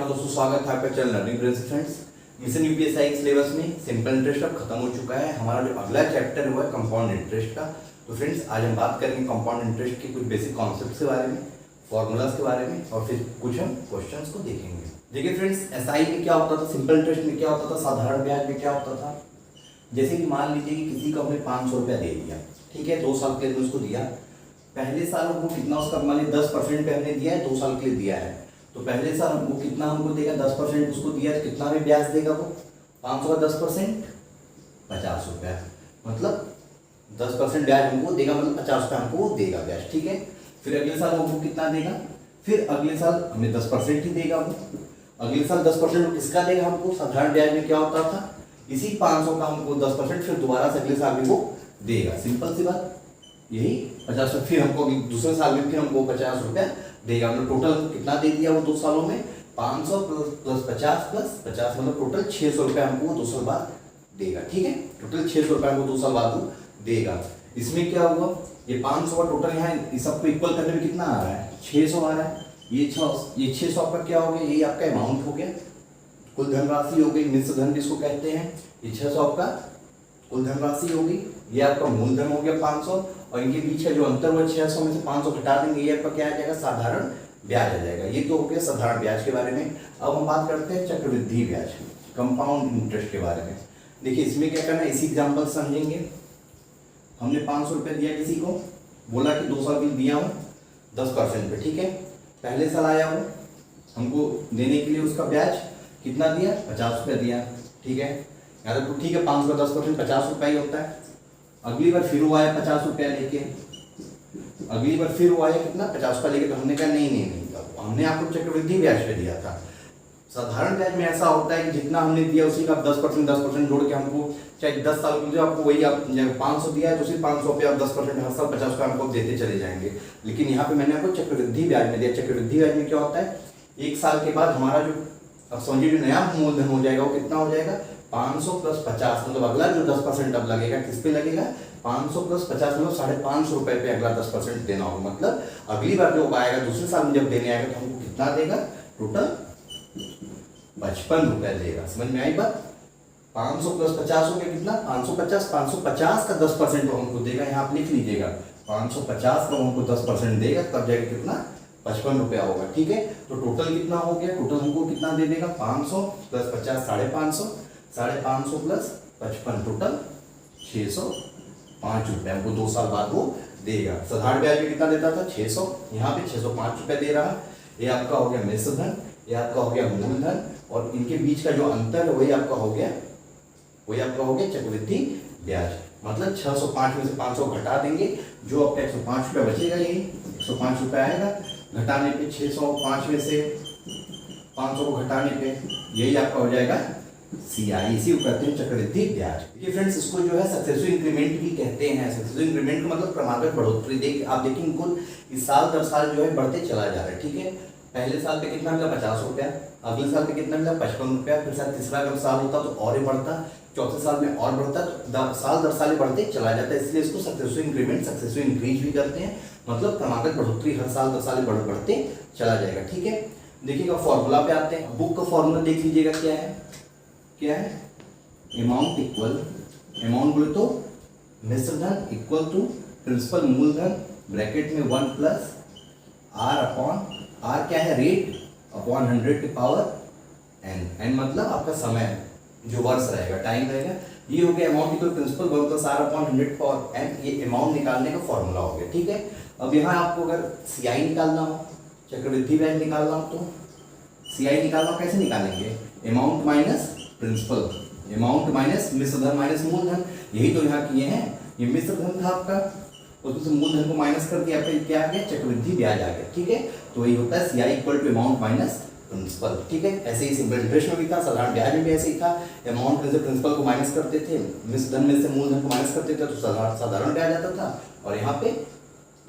नमस्कार दोस्तों, स्वागत है आपका channel learning friends. Mission UPSC के सिलेबस में सिंपल इंटरेस्ट अब खत्म हो चुका है। हमारा जो अगला चैप्टर हुआ है कंपाउंड इंटरेस्ट का। तो फ्रेंड्स आज हम बात करेंगे कंपाउंड इंटरेस्ट के कुछ बेसिक कॉन्सेप्ट्स के बारे में, फॉर्मूलाज के बारे में और फिर कुछ हम क्वेश्चंस को देखेंगे। देखिए फ्रेंड्स, एसआई में क्या होता था, सिंपल इंटरेस्ट में क्या होता था, साधारण ब्याज में क्या होता था। जैसे कि मान लीजिए कि किसी को हमने 500 रुपया दे दिया, ठीक है, 2 साल के लिए उसको दिया। पहले साल हमको कितना उसका मान लीजिए 10% पे हमने दिया है, 2 साल के लिए दिया है। तो पहले साल हमको कितना हमको देगा, 10% उसको दिया, कितना में ब्याज देगा वो 500 का 10% 50 रुपया, मतलब 10% ब्याज हमको देगा, मतलब 50 रुपया हमको वो देगा ब्याज, ठीक है। फिर अगले साल हमको कितना देगा, फिर अगले साल हमें 10% ही देगा वो। अगले साल 10% किसका देगा हमको, साधारण ब्याज में क्या होता था, इसी 500 का हमको 10% फिर दोबारा से अगले साल में वो देगा। सिंपल सी बात, यही 50। फिर हमको दूसरे साल में फिर हमको 50 रुपया देगा, मतलब टोटल कितना दे दिया वो 2 सालों में, 500 प्लस 50 मतलब टोटल 600 रुपया हमको 2 साल बाद देगा, ठीक है। टोटल 600 रुपया हमको 2 साल बाद वो देगा। इसमें क्या हुआ, ये 500 का टोटल यहाँ इस सबको इक्वल करने में कितना आ रहा है, 600 आ रहा है। ये 600 आपका क्या हो गया, ये आपका अमाउंट हो गया, कुल धनराशि हो गई, मिश्र धन जिसको कहते हैं। ये 600 आपका कुल धनराशि होगी, ये आपका मूलधन हो गया 500, और इनके बीच का जो अंतर हुआ 600 में से 500 घटा देंगे, ये आपका क्या आ जाएगा, साधारण ब्याज आ जाएगा। ये तो हो गया साधारण ब्याज के बारे में। अब हम बात करते हैं चक्रवृद्धि ब्याज, कंपाउंड इंटरेस्ट के बारे में। देखिए इसमें क्या करना है, इसी एग्जाम्पल समझेंगे। हमने 500 रुपये दिया किसी को, बोला कि 2 साल के लिए दिया हूँ 10% पे, ठीक है। पहले साल आया वो हमको देने के लिए उसका ब्याज कितना दिया, 50 रुपया दिया, ठीक है। यार तो ठीक है, 500 का 10% 50 रुपया ही होता है। अगली बार फिर वो आया 50 रुपया लेके, अगली बार फिर वो आया कितना, 50 रुपया लेके। तो हमने कहा नहीं, हमने आपको चक्रवृद्धि ब्याज पे दिया था। साधारण ब्याज में ऐसा होता है कि जितना हमने दिया उसी का 10% जोड़ के हमको, चाहे 10 साल के लिए आपको वही, आप 500 दिया है तो उसी 500 पे आप 10% हर साल 50 रुपया हमको देते चले जाएंगे। लेकिन यहाँ पे मैंने आपको चक्रवृद्धि ब्याज में दिया। चक्रवृद्धि ब्याज में क्या होता है, 1 साल के बाद हमारा जो, अब समझिए जो नया मूलधन हो जाएगा वो कितना हो जाएगा, 500 प्लस 50, मतलब अगला जो 10% अब लगेगा किस पे लगेगा, 500 प्लस 50 मतलब 550 रुपए पे अगला 10% देना होगा। मतलब अगली बार जो आएगा दूसरे साल में जब देने आएगा तो हमको कितना देगा, टोटल 55 रुपया देगा। समझ में आई बात। 500 प्लस 50 हो गया कितना, 550 का 10% वो हमको देगा। यहाँ आप लिख लीजिएगा, 550 का हमको 10% देगा, तब जाके कितना, 55 रुपया होगा, ठीक है। तो टोटल कितना हो गया, टोटल हमको कितना दे देगा, 500 प्लस 50 550 प्लस 55 टोटल 605 रुपये हमको 2 साल बाद वो देगा। साधारण ब्याज में कितना देता था, 600, यहाँ पे 605 रुपये दे रहा। ये आपका हो गया मिश्र धन, ये आपका हो गया मूलधन, और इनके बीच का जो अंतर है वही आपका हो गया चक्रवृद्धि ब्याज। मतलब 605 में से 500 घटा देंगे, जो आपका 105 रुपया बचेगा, यही 105 रुपया आएगा। घटाने पे 605 में से 500 को घटाने पे यही आपका हो जाएगा CI, इसी को कहते हैं चक्रवृद्धि ब्याज। देखिए फ्रेंड्स, इसको जो है सक्सेसिव इंक्रीमेंट भी कहते हैं। सक्सेसिव इंक्रीमेंट का मतलब क्रमागत बढ़ोतरी। आप देखिए इनको इस साल दर साल जो है बढ़ते चला जा रहा है, ठीक है। पहले साल पे कितना मिला, 50 रुपया, अगले साल पे कितना मिला, 55 रुपया, फिर शायद तीसरा अगर साल होता तो और ही बढ़ता, चौथे साल में और बढ़ता, तो साल दर साल बढ़ते चला जाता है। इसलिए इसको सक्सेसिव इंक्रीमेंट, सक्सेसिव इंक्रीज भी करते हैं। मतलब क्रमागत बढ़ोतरी, हर साल दर साल बढ़ते चला जाएगा, ठीक है। देखिएगा फॉर्मूला पे आते हैं। बुक का फॉर्मूला देख लीजिएगा, क्या है, अमाउंट इक्वल, अमाउंट बोले तो मिश्र धन इक्वल टू प्रिंसिपल मूलधन ब्रैकेट में 1 प्लस R अपॉन, R क्या है, रेट, अपॉन 100 की पावर n मतलब आपका समय, जो वर्ष रहेगा, टाइम रहेगा। ये हो गया amount equal principal 1 plus R upon 100 की पावर n। ये अमाउंट निकालने का फॉर्मूला हो गया, ठीक है। अब यहाँ आपको अगर CI निकालना हो, चक्रवृद्धि ब्याज निकालना हो, तो CI निकालना हो, कैसे निकालेंगे, amount minus principal, amount minus मिश्र धन माइनस मूलधन। यही तो यहाँ किए हैं। ये मिश्र धन था आपका, उसमें से मूलधन को माइनस कर दिया, आपका क्या आ गया, चक्रवृद्धि ब्याज आ गया, ठीक है। तो ये होता है CI equal to amount minus principal, ठीक है। ऐसे ही सिंपल इंटरेस्ट में भी था, साधारण ब्याज में भी ऐसे ही था। अमाउंट में से प्रिंसिपल को माइनस करते थे, मिश्र धन में से मूलधन को माइनस करते थे, तो साधारण ब्याज आता था। और यहाँ पे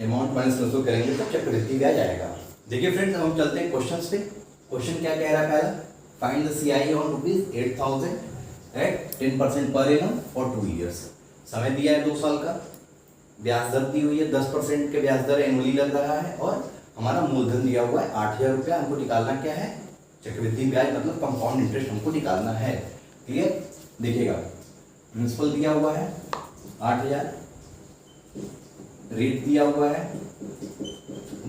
अमाउंट माइनस प्रिंसिपल करेंगे तो चक्रवृद्धि ब्याज आएगा। देखिए फ्रेंड्स, हम चलते हैं क्वेश्चन पे। क्वेश्चन क्या कह रहा है, find the CI on ₹8,000 at 10% per annum for 2 years. समय दिया है 2 साल का, ब्याज दर दी हुई है 10% के ब्याज दर एनुअली लग रहा है, और हमारा मूलधन दिया हुआ है 8,000 रुपया। हमको निकालना क्या है, चक्रवृद्धि ब्याज मतलब कंपाउंड इंटरेस्ट हमको निकालना है। क्लियर? देखिएगा, प्रिंसिपल दिया हुआ है 8,000, रेट दिया हुआ है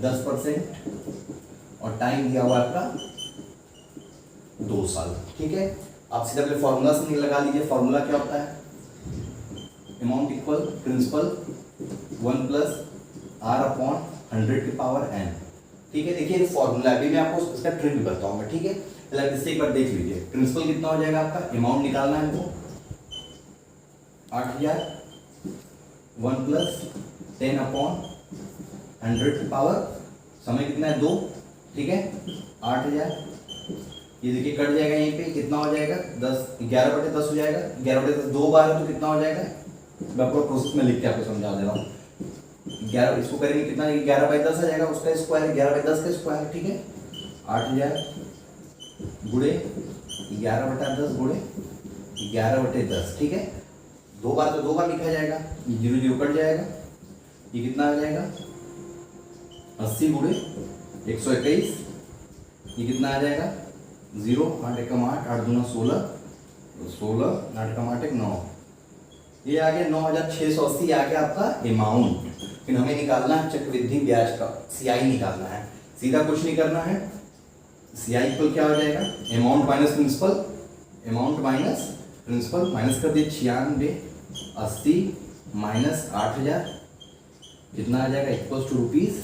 10% और टाइम दिया हुआ है आपका 2 साल। ठीक है, आप सीधा अपने फॉर्मूला से नहीं लगा लीजिए। फॉर्मूला क्या होता है? Amount equal principal 1 plus R upon 100 की पावर n। ठीक है, देखिए फॉर्मूला अभी मैं आपको इसका ट्रिक भी बताऊंगा। ठीक है, पहले इससे एक बार देख लीजिए। प्रिंसिपल कितना हो जाएगा आपका? अमाउंट निकालना है हमको 8,000 1 प्लस 10 अपॉन 100 की पावर, समय कितना है 2। ठीक है, 8,000, ये देखिए कट जाएगा यहीं पे, कितना हो जाएगा 10, 11/10 हो जाएगा। 11/10 2 बार है तो कितना हो जाएगा? मैं पूरा प्रोसेस में लिख के आपको समझा दे रहा हूँ। 11 इसको करेंगे कितना? 11/10 आ जाएगा, उसका स्क्वायर 11/10 का स्क्वायर। ठीक है, 8,000 गुणे 11/10 गुणे 11/10। ठीक है, 2 बार तो 2 बार लिखा जाएगा, ये 0 0 कट जाएगा, ये कितना आ जाएगा 80 गुणे 121, ये कितना आ जाएगा 0, 8 एकम 8, 8 दूना 16, 16, 8 एकम 8 9, ये आ गया 9,680 आ गया आपका अमाउंट। फिर हमें निकालना है चक्रवृद्धि ब्याज का CI निकालना है। सीधा कुछ नहीं करना है, CI इक्वल क्या हो जाएगा? Amount minus principal, amount minus principal, minus कर दिए 96, 80 माइनस 8,000, कितना आ जाएगा इक्वल्स टू रुपीज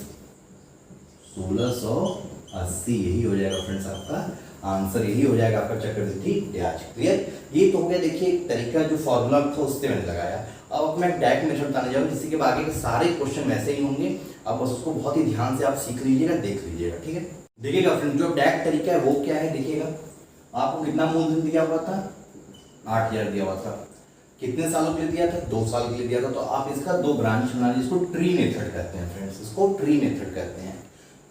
1680। यही हो जाएगा फ्रेंड्स आपका आंसर, यही हो जाएगा आपका चक्रवृद्धि ब्याज। क्लियर? ये तो हो गया देखिए एक तरीका जो फॉर्मूला था उससे मैंने लगाया। अब मैं डायरेक्ट मेथड बताने जाऊँ जिससे कि आगे के सारे क्वेश्चन वैसे ही होंगे। आप बस उसको बहुत ही ध्यान से आप सीख लीजिएगा, देख लीजिएगा। ठीक है, देखिएगा फ्रेंड जो डायरेक्ट तरीका है वो क्या है? देखिएगा, आपको कितना मूलधन दिया हुआ था? 8,000 दिया हुआ था। कितने सालों के लिए दिया था? 2 साल के लिए दिया था। तो आप इसका 2 ब्रांच बना लीजिए, इसको ट्री मेथड कहते हैं फ्रेंड्स, इसको ट्री मेथड कहते हैं।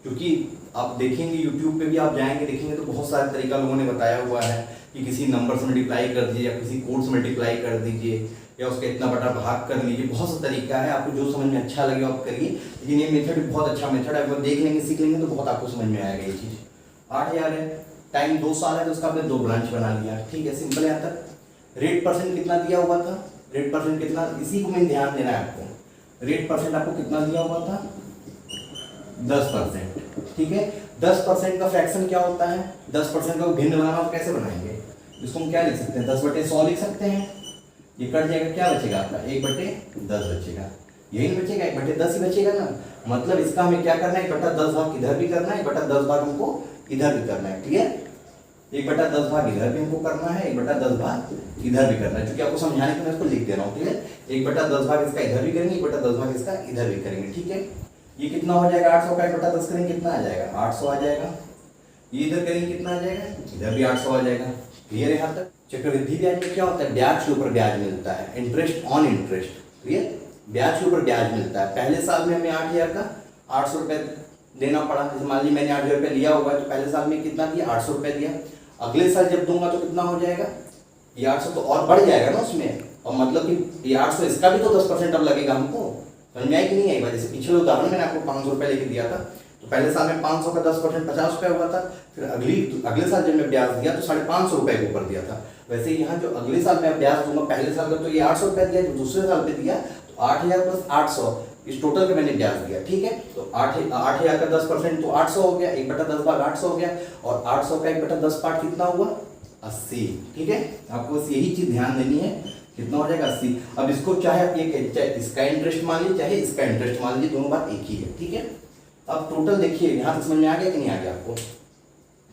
क्योंकि आप देखेंगे यूट्यूब पे भी आप जाएंगे देखेंगे तो बहुत सारे तरीका लोगों ने बताया हुआ है कि किसी नंबर से मल्टीप्लाई कर दीजिए या किसी कोड से मल्टीप्लाई कर दीजिए या उसका इतना बड़ा भाग कर लीजिए। बहुत सा तरीका है, आपको जो समझ में अच्छा लगे आप करिए। लेकिन ये मेथड बहुत अच्छा मेथड है, अगर देख लेंगे सीख लेंगे तो बहुत आपको समझ में आएगा ये चीज़। 8,000 है, टाइम 2 साल है तो उसका आपने 2 ब्रांच बना लिया। ठीक है, सिंपल है। यहाँ तक रेट परसेंट कितना दिया हुआ था? रेट परसेंट कितना, इसी को मैं ध्यान देना है आपको। रेट परसेंट आपको कितना दिया हुआ था? 10%। ठीक है, 10% का फ्रैक्शन क्या होता है? 10% का भिन्न बनाना हो कैसे बनाएंगे? इसको हम क्या लिख सकते हैं? 10/100 लिख सकते हैं। ये कट जाएगा, क्या बचेगा आपका? 1/10 बचेगा। यही बचेगा, 1/10 ही बचेगा ना। मतलब इसका हमें क्या करना है? 1/10 भाग इधर भी करना है, 1/10 भाग हमको इधर भी करना है। क्लियर? 1/10 भाग इधर भी हमको करना है, 1/10 भाग इधर भी करना है। क्योंकि आपको समझाने के मैं इसको लिख दे रहा हूँ। क्लियर? 1/10 भाग इसका इधर भी करेंगे, 1/10 भाग इसका इधर भी करेंगे। ठीक है, ये कितना हो जाएगा? 800 का 1/10 करेंगे कितना आ जाएगा? 800 आ जाएगा। ये इधर करेंगे कितना आ जाएगा? इधर भी 800 आ जाएगा। क्लियर है यहाँ तक? चक्रवृद्धि ब्याज में क्या होता है? ब्याज के ऊपर ब्याज मिलता है, इंटरेस्ट ऑन इंटरेस्ट। क्लियर? ब्याज के ऊपर ब्याज मिलता है। पहले साल में हमें 8,000 का 800 रुपये देना पड़ा। जैसे मान लीजिए मैंने 8,000 रुपये लिया होगा तो पहले साल में कितना दिया? 800 रुपये दिया। अगले साल जब दूंगा तो कितना हो जाएगा? ये 800 तो और बढ़ जाएगा ना उसमें। और मतलब कि ये 800 इसका भी तो 10% अब लगेगा हमको। समझ में आई कि नहीं आई? जैसे पिछले उदाहरण मैंने आपको 500 रुपये लेके दिया था तो पहले साल में 500 का 10% 50 रुपये हुआ था। फिर अगले साल जब मैं ब्याज दिया तो 550 रुपये के ऊपर दिया था। वैसे यहाँ जो अगले साल मैं ब्याज दूंगा पहले साल का तो ये 800 रुपये दिया, जो दूसरे साल पे दिया तो 8,000 प्लस 800 इस टोटल का मैंने ब्याज दिया। ठीक है, तो 8,000 का 10% तो 800 हो गया, 1/10 भाग 800 हो गया। और 800 का 1/10 पार्ट कितना हुआ? 80। ठीक है, आपको बस यही चीज ध्यान देनी है। कितना हो जाएगा? 80। अब इसको चाहे इसका इंटरेस्ट मान लीजिए चाहे इसका इंटरेस्ट मान लीजिए, दोनों बात एक ही है। ठीक है, अब टोटल देखिए यहाँ से समझ में आ गया कि नहीं आ गया आपको?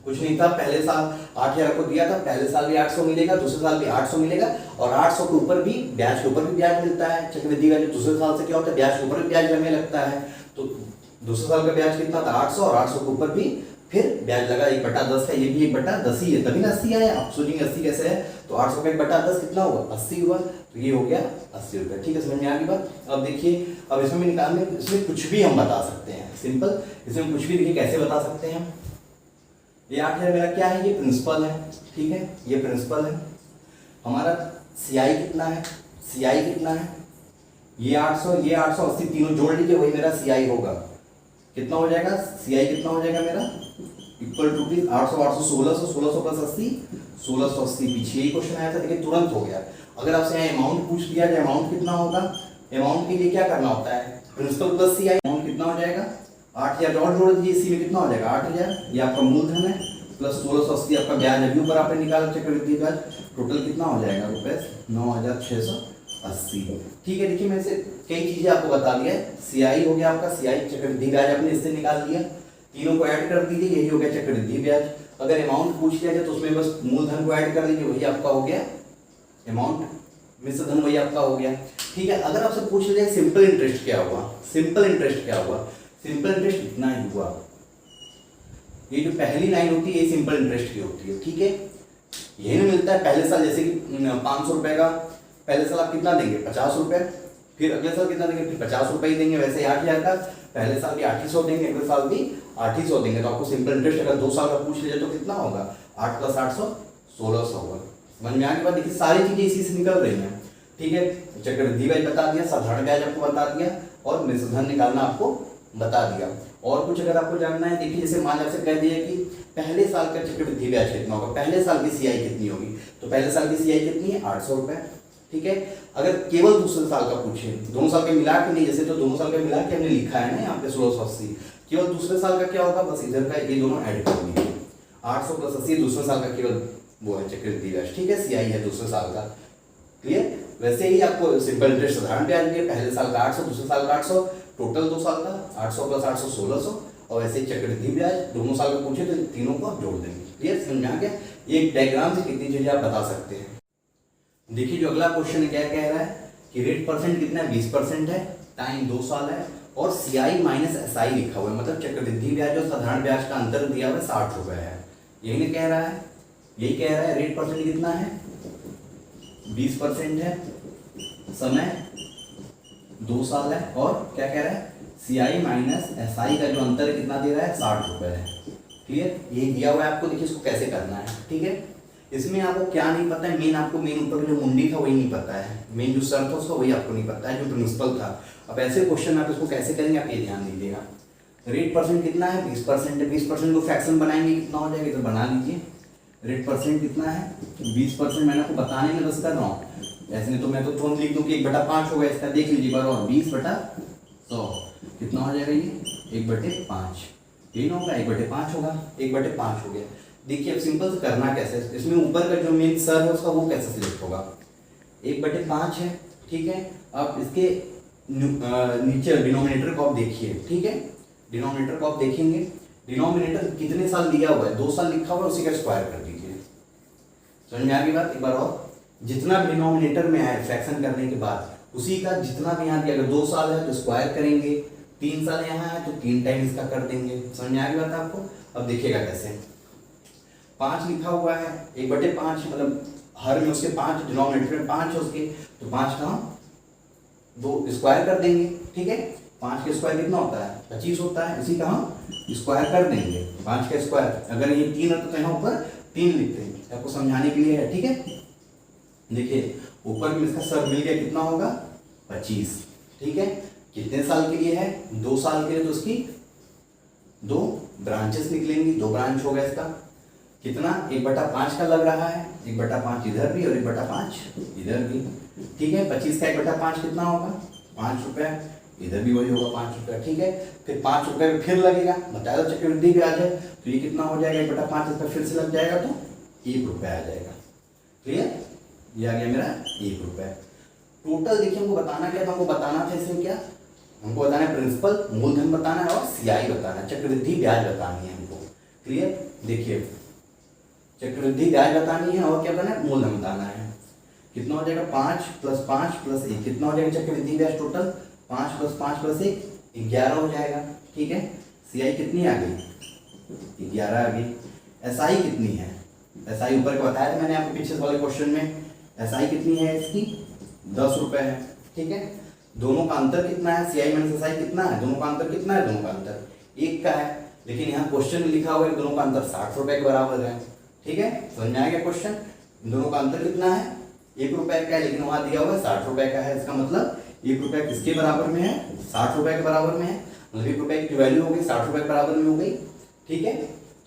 कुछ नहीं था, पहले साल 8,000 को दिया था, पहले साल भी 800 मिलेगा, दूसरे साल भी 800 मिलेगा। और 800 के ऊपर भी ब्याज के ऊपर भी ब्याज मिलता है। चक्रवृद्धि का जो दूसरे साल से क्या होता है? ब्याज के ऊपर भी ब्याज लगने लगता है। तो दूसरे साल का ब्याज कितना था? 800, और 800 के ऊपर भी फिर ब्याज लगा 1/10 का। ये भी 1/10 ही है, तभी ना 80 आया। आप सोचेंगे 80 कैसे है? तो 800 का 1/10 कितना हुआ? 80 हुआ। तो ये हो गया 80 रुपये। ठीक है, समझ में आ गई बात? अब देखिए, अब इसमें निकालने इसमें कुछ भी हम बता सकते हैं। सिंपल, इसमें कुछ भी देखिए कैसे बता सकते हैं हम। ये 8,000 मेरा क्या है? ये प्रिंसिपल है। ठीक है, ये प्रिंसिपल है। हमारा CI कितना है? CI कितना है? ये 800, ये 880 तीनों जोड़ लीजिए, वही मेरा CI होगा। कितना हो जाएगा? CI कितना हो जाएगा मेरा? Equal to rupees 800 800 1600 1600 plus 80 1680। पीछे ही क्वेश्चन आया था, देखिए तुरंत हो गया। अगर आपसे यहाँ अमाउंट पूछ दिया जाए अमाउंट कितना होगा, अमाउंट के लिए क्या करना होता है, प्रिंसिपल प्लस सी आई, अमाउंट कितना हो जाएगा 8000, डॉट जोड़ दीजिए, सी में कितना हो जाएगा 8000, ये आपका मूलधन है, प्लस 1680 आपका ब्याज अभी ऊपर आपने निकाला चक्रवृद्धि ब्याज, टोटल कितना हो जाएगा रुपए 9680। ठीक है, देखिए मैं से कई चीजें आपको बता दिया है। सीआई हो गया आपका, सीआई चक्रवृद्धि ब्याज आपने इससे निकाल दिया, तीनों को ऐड कर दीजिए, यही हो गया चक्रवृद्धि ब्याज। अगर अमाउंट पूछ लिया जाए तो उसमें बस मूलधन को ऐड कर दीजिए, वही आपका हो गया अमाउंट, मिश्र धन वही आपका हो गया। ठीक है, अगर आपसे पूछ लिया जाए सिंपल इंटरेस्ट क्या हुआ, सिंपल इंटरेस्ट क्या हुआ, सिंपल इंटरेस्ट इतना ही हुआ। ये जो पहली लाइन होती है ये सिंपल इंटरेस्ट की होती है। ठीक है, यही नहीं मिलता है पहले साल, जैसे कि 500 रुपए का पहले साल आप कितना देंगे 50 रुपए, फिर अगले साल कितना देंगे फिर 50 रुपए ही देंगे। वैसे 8000 का पहले साल भी 800 देंगे, अगले साल भी 800 देंगे। तो आपको सिंपल इंटरेस्ट अगर 2 साल का पूछ लिया तो कितना होगा 8 + 800 1600 होगा। समझ में आने के बाद देखिए सारी चीजें इसी से निकल रही हैं। ठीक है, चक्रवृद्धि ब्याज बता दिया, साधारण ब्याज आपको बता दिया, और मिश्र धन निकालना आपको बता दिया। और कुछ अगर आपको जानना है, देखिए जैसे मान लीजिए कह दिया कि पहले साल का चक्रवृद्धि ब्याज कितना होगा, पहले साल की सीआई कितनी होगी, तो पहले साल की सीआई कितनी है 800 रुपए। ठीक है, अगर केवल दूसरे साल का पूछे, दोनों साल के मिला के नहीं, जैसे तो दोनों साल के मिला के हमने लिखा है ना यहाँ पे 1680, केवल दूसरे साल का क्या होगा, बस इधर का ये दोनों ऐड कर दीजिए, 800 + 80 दूसरे साल का केवल वो है चक्रवृद्धि ब्याज। ठीक है, सीआई है दूसरे साल का। क्लियर, वैसे ही आपको सिंपल इंटरेस्ट साधारण ब्याज दिए, पहले साल का 800 दूसरे साल का 800, टोटल 2 साल का 800 + 800 1600, और वैसे ही चक्रवृद्धि ब्याज दोनों साल का पूछे तो तीनों को आप जोड़ देंगे। क्लियर, समझ में आ गया। ये एक डायग्राम से कितनी चीजें आप बता सकते हैं। देखिए जो अगला क्वेश्चन क्या कह रहा है कि रेट परसेंट कितना है 20% है, टाइम 2 साल है, और सीआई माइनस एसआई लिखा हुआ है, मतलब चक्रवृद्धि ब्याज और साधारण ब्याज का अंतर दिया हुआ है 60 रुपए है। यही नहीं कह रहा है, यही कह रहा है रेट परसेंट कितना है 20% है, समय 2 साल है, और क्या कह रहा है सीआई माइनस एसआई का जो अंतर कितना दे रहा है 60 रुपए है। क्लियर, ये दिया हुआ है आपको, देखिए इसको कैसे करना है। ठीक है, इसमें आपको क्या नहीं पता है, मेन आपको मेन ऊपर जो मुंडी था वही नहीं पता है, मेन जो सर था उसका वही आपको नहीं पता है, जो प्रिंसिपल था। अब ऐसे क्वेश्चन आप इसको कैसे करेंगे आप ये ध्यान दीजिएगा। रेट परसेंट कितना है 20% है, 20% को फ्रैक्शन बनाएंगे कितना हो जाएगा, तो बना लीजिए। रेट परसेंट कितना है 20%, मैंने आपको बताने में बस कर रहा हूँ, ऐसे नहीं तो मैं तो तुरंत लिख दूँ कि 1/5 होगा इसका, देख लीजिए बराबर 20/100 कितना हो जाएगा ये 1/5, ये ना होगा 1/5 होगा, 1/5 हो गया। देखिए अब सिंपल से करना कैसे, इसमें ऊपर का जो मेन सर है उसका वो कैसे सिलेक्ट होगा, 1/5 है। ठीक है, अब इसके नीचे डिनोमिनेटर को आप देखिए। ठीक है, डिनोमिनेटर को आप देखेंगे, डिनोमिनेटर कितने साल दिया हुआ है 2 साल लिखा हुआ है, उसी का स्क्वायर कर दीजिए। समझ में आ गई बात। एक बार और, जितना भी डिनोमिनेटर में आए फ्रैक्शन करने के बाद उसी का जितना भी यहाँ दिया, अगर 2 साल है तो स्क्वायर करेंगे, 3 साल यहाँ है तो 3 टाइम इसका कर देंगे। समझ में आ गई बात आपको। अब देखिएगा कैसे, 5 लिखा हुआ है 1/5, मतलब हर में उसके 5, डिनोमिनेटर में 5 है उसके, तो 5 का हम 2 स्क्वायर कर देंगे। ठीक है, 5 का स्क्वायर कितना होता है 25 होता है, इसी का हम स्क्वायर कर देंगे 5 का स्क्वायर। अगर ये 3 है तो यहाँ ऊपर 3 लिखते हैं, आपको समझाने के लिए है। ठीक है, देखिए ऊपर में इसका सर मिल गया कितना होगा 25। ठीक है, कितने साल के लिए है 2 साल के लिए, तो उसकी 2 ब्रांचेस निकलेंगी, 2 ब्रांच होगा इसका, कितना 1/5 का लग रहा है, 1/5 इधर भी और 1/5 इधर भी। ठीक है, 25 का 1/5 कितना होगा 5 रुपए, इधर भी वही होगा 5 रुपए। ठीक है, फिर 5 रुपए में फिर लगेगा, बताया तो चक्रवृद्धि ब्याज है, तो ये कितना हो जाएगा 1/5, इसका फिर से लग जाएगा तो 1 रुपए आ जाएगा। क्लियर, ये आ गया मेरा 1 रुपए। टोटल देखिए हमको बताना क्या था, हमको बताना था इसमें क्या, हमको बताना है प्रिंसिपल, मूलधन बताना है और सीआई बताना है, चक्रवृद्धि ब्याज बतानी है हमको। क्लियर, देखिए चक्रवृद्धि ब्याज बतानी है और क्या बताना है मूलधन बताना है। कितना हो जाएगा 5 + 5 + 1, कितना हो जाएगा चक्रवृद्धि ब्याज टोटल 5 + 5 + 1 11 हो जाएगा। ठीक है, सीआई कितनी आ गई 11 आ गई। एसआई कितनी है, एसआई ऊपर का बताया था मैंने आपको पीछे वाले क्वेश्चन में, एसआई कितनी है इसकी 10 रुपए है। ठीक है, दोनों का अंतर कितना है, सीआई माइनस एसआई कितना है, दोनों का अंतर कितना है, दोनों का अंतर 1 का है, लेकिन यहाँ क्वेश्चन में लिखा हुआ है दोनों का अंतर 60 रुपए के बराबर है। ठीक है, समझ में आएगा क्वेश्चन, दोनों का अंतर कितना है 1 रुपए का है, लेकिन वहां दिया हुआ है 60 रुपए का है, इसका मतलब 1 रुपया किसके बराबर में है 60 रुपए के बराबर में है, मतलब 1 रुपए की वैल्यू हो गई 60 रुपए के बराबर में हो गई। ठीक है,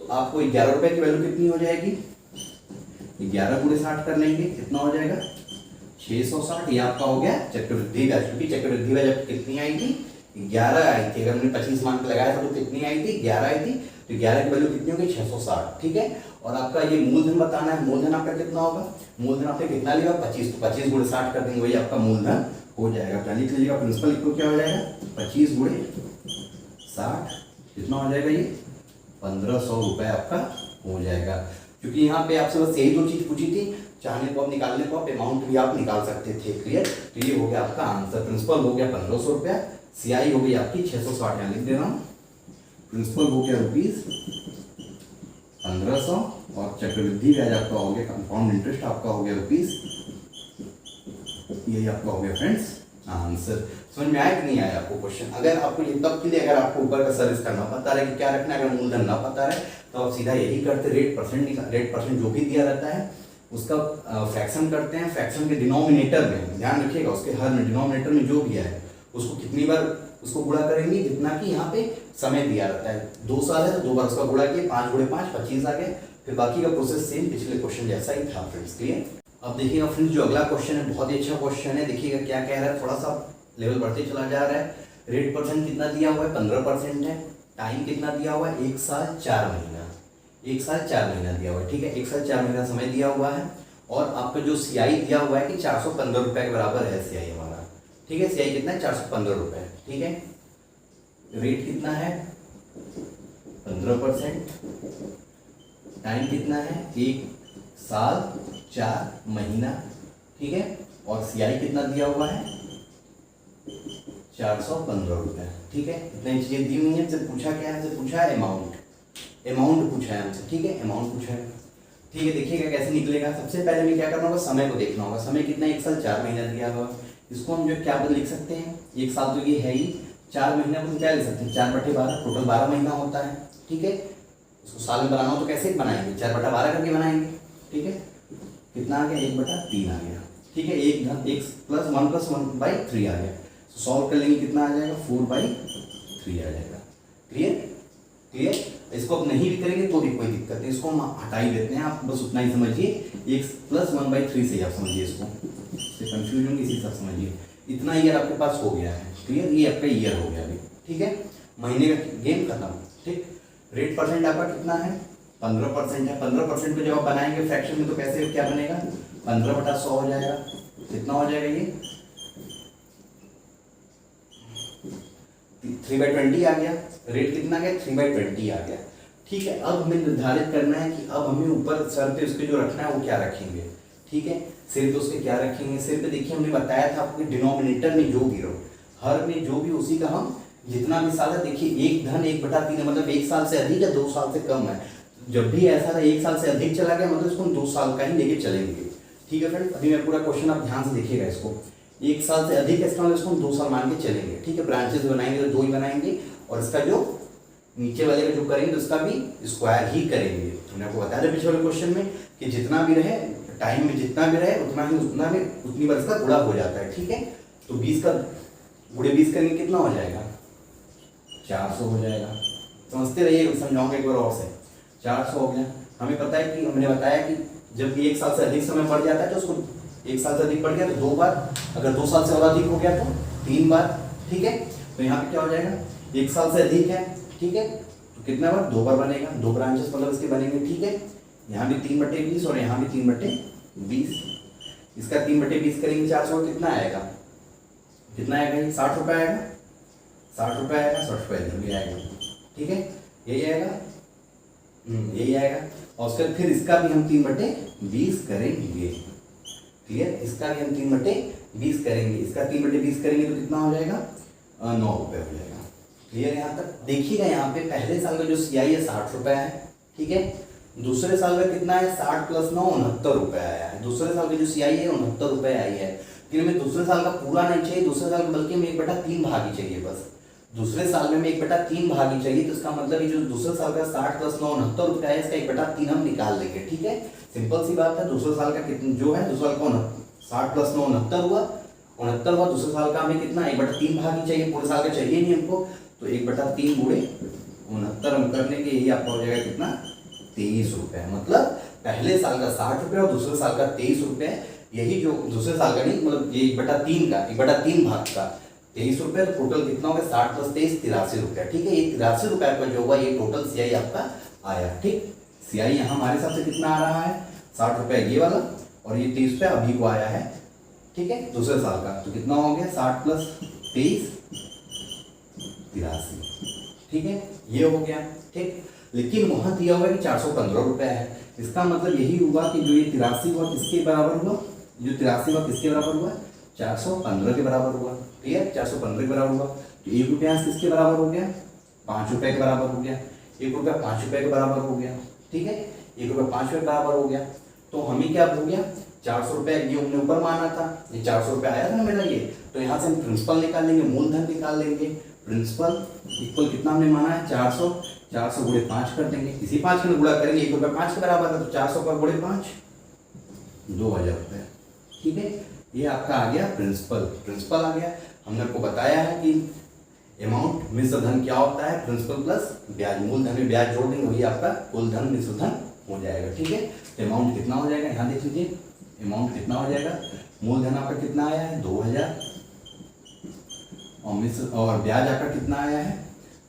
तो आपको 11 रुपए की वैल्यू कितनी हो जाएगी, 11 गुणे 60 कर लेंगे, कितना हो जाएगा 660। ये आपका हो गया चक्रवृद्धि ब्याज, क्योंकि चक्रवृद्धि ब्याज आपकी कितनी आई थी, 11 आई थी। अगर हमने 25 मान के लगाया था तो कितनी आई थी, 11 आई थी। तो 11 की वैल्यू कितनी होगी, 660। ठीक है, और आपका ये मूलधन बताना है, मूलधन आपका कितना होगा, मूलधन आपने कितना लिया 25, तो 25 गुणे 60 कर देंगे, वही आपका मूलधन हो जाएगा। क्या लिख लीजिएगा, प्रिंसिपल को क्या हो जाएगा 25 गुणे 60, कितना हो जाएगा ये 1500 रुपए आपका हो जाएगा। क्योंकि यहाँ पे आपसे बस यही दो चीज पूछी थी, चाहने को आप निकालने को आप अमाउंट भी आप निकाल सकते थे। क्लियर, तो ये हो गया आपका आंसर। प्रिंसिपल हो गया 1500 रुपया, सीआई हो गई आपकी 660, यहाँ लिख दे रहा हूँ। प्रिंसिपल हो गया रुपीज 1500 और चक्रवृद्धि ब्याज आपका हो गया, कंपाउंड इंटरेस्ट आपका हो गया रुपीज, यही आपका हो गया फ्रेंड्स आंसर। समझ में आया कि नहीं आया आपको क्वेश्चन? अगर आपको ये तब के लिए अगर आपको ऊपर का सर्विस करना पता रहे कि क्या रखना है, अगर मूलधन ना पता रहे तो आप सीधा यही करते, रेट परसेंट जो भी दिया रहता है उसका फ्रैक्शन करते हैं। फ्रैक्शन के डिनोमिनेटर में ध्यान रखिएगा, उसके हर डिनोमिनेटर में जो भी है उसको कितनी बार उसको गुणा करेंगे, जितना कि यहाँ पे समय दिया रहता है। 2 साल है तो 2 बार उसका गुणा किया, 5 गुणे 5 25 आ गए। फिर बाकी का प्रोसेस सेम पिछले क्वेश्चन जैसा ही था फ्रेंड्स। क्लियर, अब देखिएगा फ्रेंड्स जो अगला क्वेश्चन है बहुत ही अच्छा क्वेश्चन है। देखिएगा क्या कह रहा है, थोड़ा सा लेवल बढ़ते चला जा रहा है। रेट परसेंट कितना दिया हुआ है, 15% है। टाइम कितना दिया हुआ है, 1 साल 4 महीना, 1 साल 4 महीना दिया हुआ है। ठीक है, 1 साल 4 महीना समय दिया हुआ है। और आपका जो सीआई दिया हुआ है कि 415 रुपए के बराबर है सीआई हमारा। ठीक है, सीआई कितना है 415 रुपए। ठीक है, रेट कितना है 15%, टाइम कितना है 1 साल 4 महीना। ठीक है, और सीआई कितना दिया हुआ है 415 रुपए। ठीक है, इतनी चीजें दी हुई है। हमसे पूछा क्या है, हमसे पूछा है अमाउंट पूछा है हमसे। ठीक है, अमाउंट पूछा है। ठीक है, देखिएगा कैसे निकलेगा। सबसे पहले हमें क्या करना होगा, समय को देखना होगा। समय कितना 1 साल 4 महीना दिया हुआ, इसको हम जो क्या बदल लिख सकते हैं, 1 साल तो ये है ही, 4 महीना को क्या लिख सकते हैं 4/12, टोटल 12 महीना होता है। ठीक है, इसको साल में बनाना हो तो कैसे बनाएंगे, 4/12 करके बनाएंगे। ठीक है, कितना आ गया 1/3 आ गया। ठीक है, 1 + 1/3 आ गया। सॉल्व कर लेंगे, कितना आ जाएगा 4/3 आ जाएगा। क्लियर, इसको आप नहीं भी करेंगे तो भी कोई दिक्कत नहीं, इसको हम हटा ही देते हैं। आप बस उतना ही समझिए, 1 + 1/3 से आप समझिए, इसको कंफ्यूजन होंगे इसी सब समझिए। इतना ईयर आपके पास हो गया है। क्लियर, ये आपका ईयर हो गया अभी। ठीक है, महीने का गेम खत्म। ठीक, रेट परसेंट आपका कितना है 15% है। 15% को जब आप बनाएंगे फ्रैक्शन में तो कैसे क्या बनेगा 15/100 हो जाएगा। कितना हो जाएगा ये 3/20 आ गया। रेट कितना आ गया 3/20 आ गया। ठीक है, अब हमें निर्धारित करना है कि अब हमें ऊपर सर पे उसके जो रखना है वो क्या रखेंगे। ठीक है, सिर पे उसके क्या रखेंगे, सिर पे देखिए हमने बताया था आपको डिनोमिनेटर में जो भी रहो, हर में जो भी उसी का हम जितना भी साल है, देखिए 1/3 है, मतलब 1 साल से अधिक है 2 साल से कम है। जब भी ऐसा है 1 साल से अधिक चला गया मतलब इसको हम 2 साल का ही लेके चलेंगे। ठीक है फ्रेंड्स, अभी मैं पूरा क्वेश्चन आप ध्यान से देखिएगा। इसको 1 साल से अधिक इसका मतलब इसको हम 2 साल मान के चलेंगे। ठीक है, ब्रांचेस बनाएंगे तो 2 ही बनाएंगे, और इसका जो नीचे वाले का जो करेंगे तो इसका भी स्क्वायर ही करेंगे। हमने आपको बताया था पिछले क्वेश्चन में कि जितना भी रहे टाइम में, जितना भी रहे उतनी बार इसका गुणा हो जाता है। ठीक है, तो 20 का गुणे 20 करेंगे कितना हो जाएगा 400 हो जाएगा। समझते रहिए, समझाऊंगा एक बार और से। 400 हो गया। हमें पता है कि हमने बताया कि जब भी 1 साल से अधिक समय बढ़ जाता है तो उसको 1 साल से अधिक बढ़ गया तो 2 बार, अगर 2 साल से और अधिक हो गया तो 3 बार। ठीक है, तो यहाँ पे क्या हो जाएगा 1 साल से अधिक है। ठीक है, तो कितना बार 2 बार बनेगा, 2 ब्रांचेस मतलब इसके बनेंगे। ठीक है, यहाँ भी 3/20 और यहाँ भी 3/20। इसका 3/20 करेंगे 400 कितना आएगा, कितना आएगा ये 60 रुपये आएगा, 60 रुपये आएगा, 60 रुपये इधर भी आएगा। ठीक है, यही आएगा, यही आएगा। और उसके फिर इसका भी हम 3/20 करेंगे। क्लियर, इसका भी हम 3/20 करेंगे। इसका 3/20 करेंगे तो कितना हो जाएगा 9 रुपये हो जाएगा। क्लियर, यहाँ तक देखिएगा। यहाँ पे पहले साल का जो सीआई है 60 रुपये है। ठीक है, दूसरे साल का कितना है 60 + 9 69 रुपये आया है। दूसरे साल की जो सीआई है 69 रुपये आई है। लेकिन हमें दूसरे साल का पूरा नहीं चाहिए, दूसरे साल बल्कि हमें 1/3 भाग ही चाहिए बस। दूसरे साल में हमें 1/3 भाग ही चाहिए, तो इसका मतलब ये जो दूसरे साल का 60 + 9 69 रुपये है, इसका 1/3 हम निकाल लेंगे। ठीक है, सिंपल सी बात है। दूसरे साल का कितना जो है, दूसरे साल का 60 + 9 69 हुआ, 69 हुआ। दूसरे साल का हमें कितना 1/3 भाग ही चाहिए, पूरे साल का चाहिए नहीं हमको, तो 1/3 गुणे 69 हम कर लेंगे, यही आपका हो जाएगा कितना 23 रुपए। मतलब पहले साल का 60 रुपए और दूसरे साल का 23 रुपए। यही जो दूसरे साल का नहीं, मतलब ये 1/3 का 1/3 भाग का 23 रुपए, तो टोटल कितना हो गया 60 + 23 83 रुपया। ठीक है, ये 83 रुपये का जो हुआ ये टोटल CI आपका आया। ठीक, CI यहाँ हमारे हिसाब से कितना आ रहा है 60 रुपये ये वाला, और ये 30 रुपये अभी को आया है। ठीक है, दूसरे साल का तो कितना हो गया 60 + 23 83। ठीक है, ये हो गया। ठीक, लेकिन वहां दिया हुआ है कि 415 रुपए है। इसका मतलब यही हुआ कि जो ये 83 हुआ किसके बराबर हुआ, जो 83 हुआ किसके बराबर हुआ 415 के बराबर हुआ। ठीक है, 415 के बराबर हुआ। तो 1 रुपया किसके बराबर हो गया 5 रुपए के बराबर हो गया। 1 रुपया 5 रुपए के बराबर हो गया। ठीक है, 1 रुपया 5 रुपए के बराबर हो गया। तो हमें क्या हो गया 400 रुपये ये हमने ऊपर माना था, ये 400 रुपये आया था ना मेरा ये। तो यहाँ से हम प्रिंसिपल निकाल लेंगे, मूलधन निकाल लेंगे। प्रिंसिपल इक्वल कितना हमने माना है 400, 400 गुणे 5 कर देंगे, इसी 5 में गुणा करेंगे, 1 रुपया 5 के बराबर है, तो 400 का गुणे 5 2000 रुपये। ठीक है, ये आपका आ गया प्रिंसिपल आ गया। हमने आपको बताया है कि अमाउंट मिश्र धन क्या होता है, प्रिंसिपल प्लस ब्याज। मूलधन में ब्याज जोड़ देंगे, वही आपका कुल धन मिश्र धन हो जाएगा। ठीक है, तो अमाउंट कितना हो जाएगा यहाँ देख लीजिए, अमाउंट कितना हो जाएगा, मूलधन आपका कितना आया है 2000, और ब्याज आपका कितना आया है,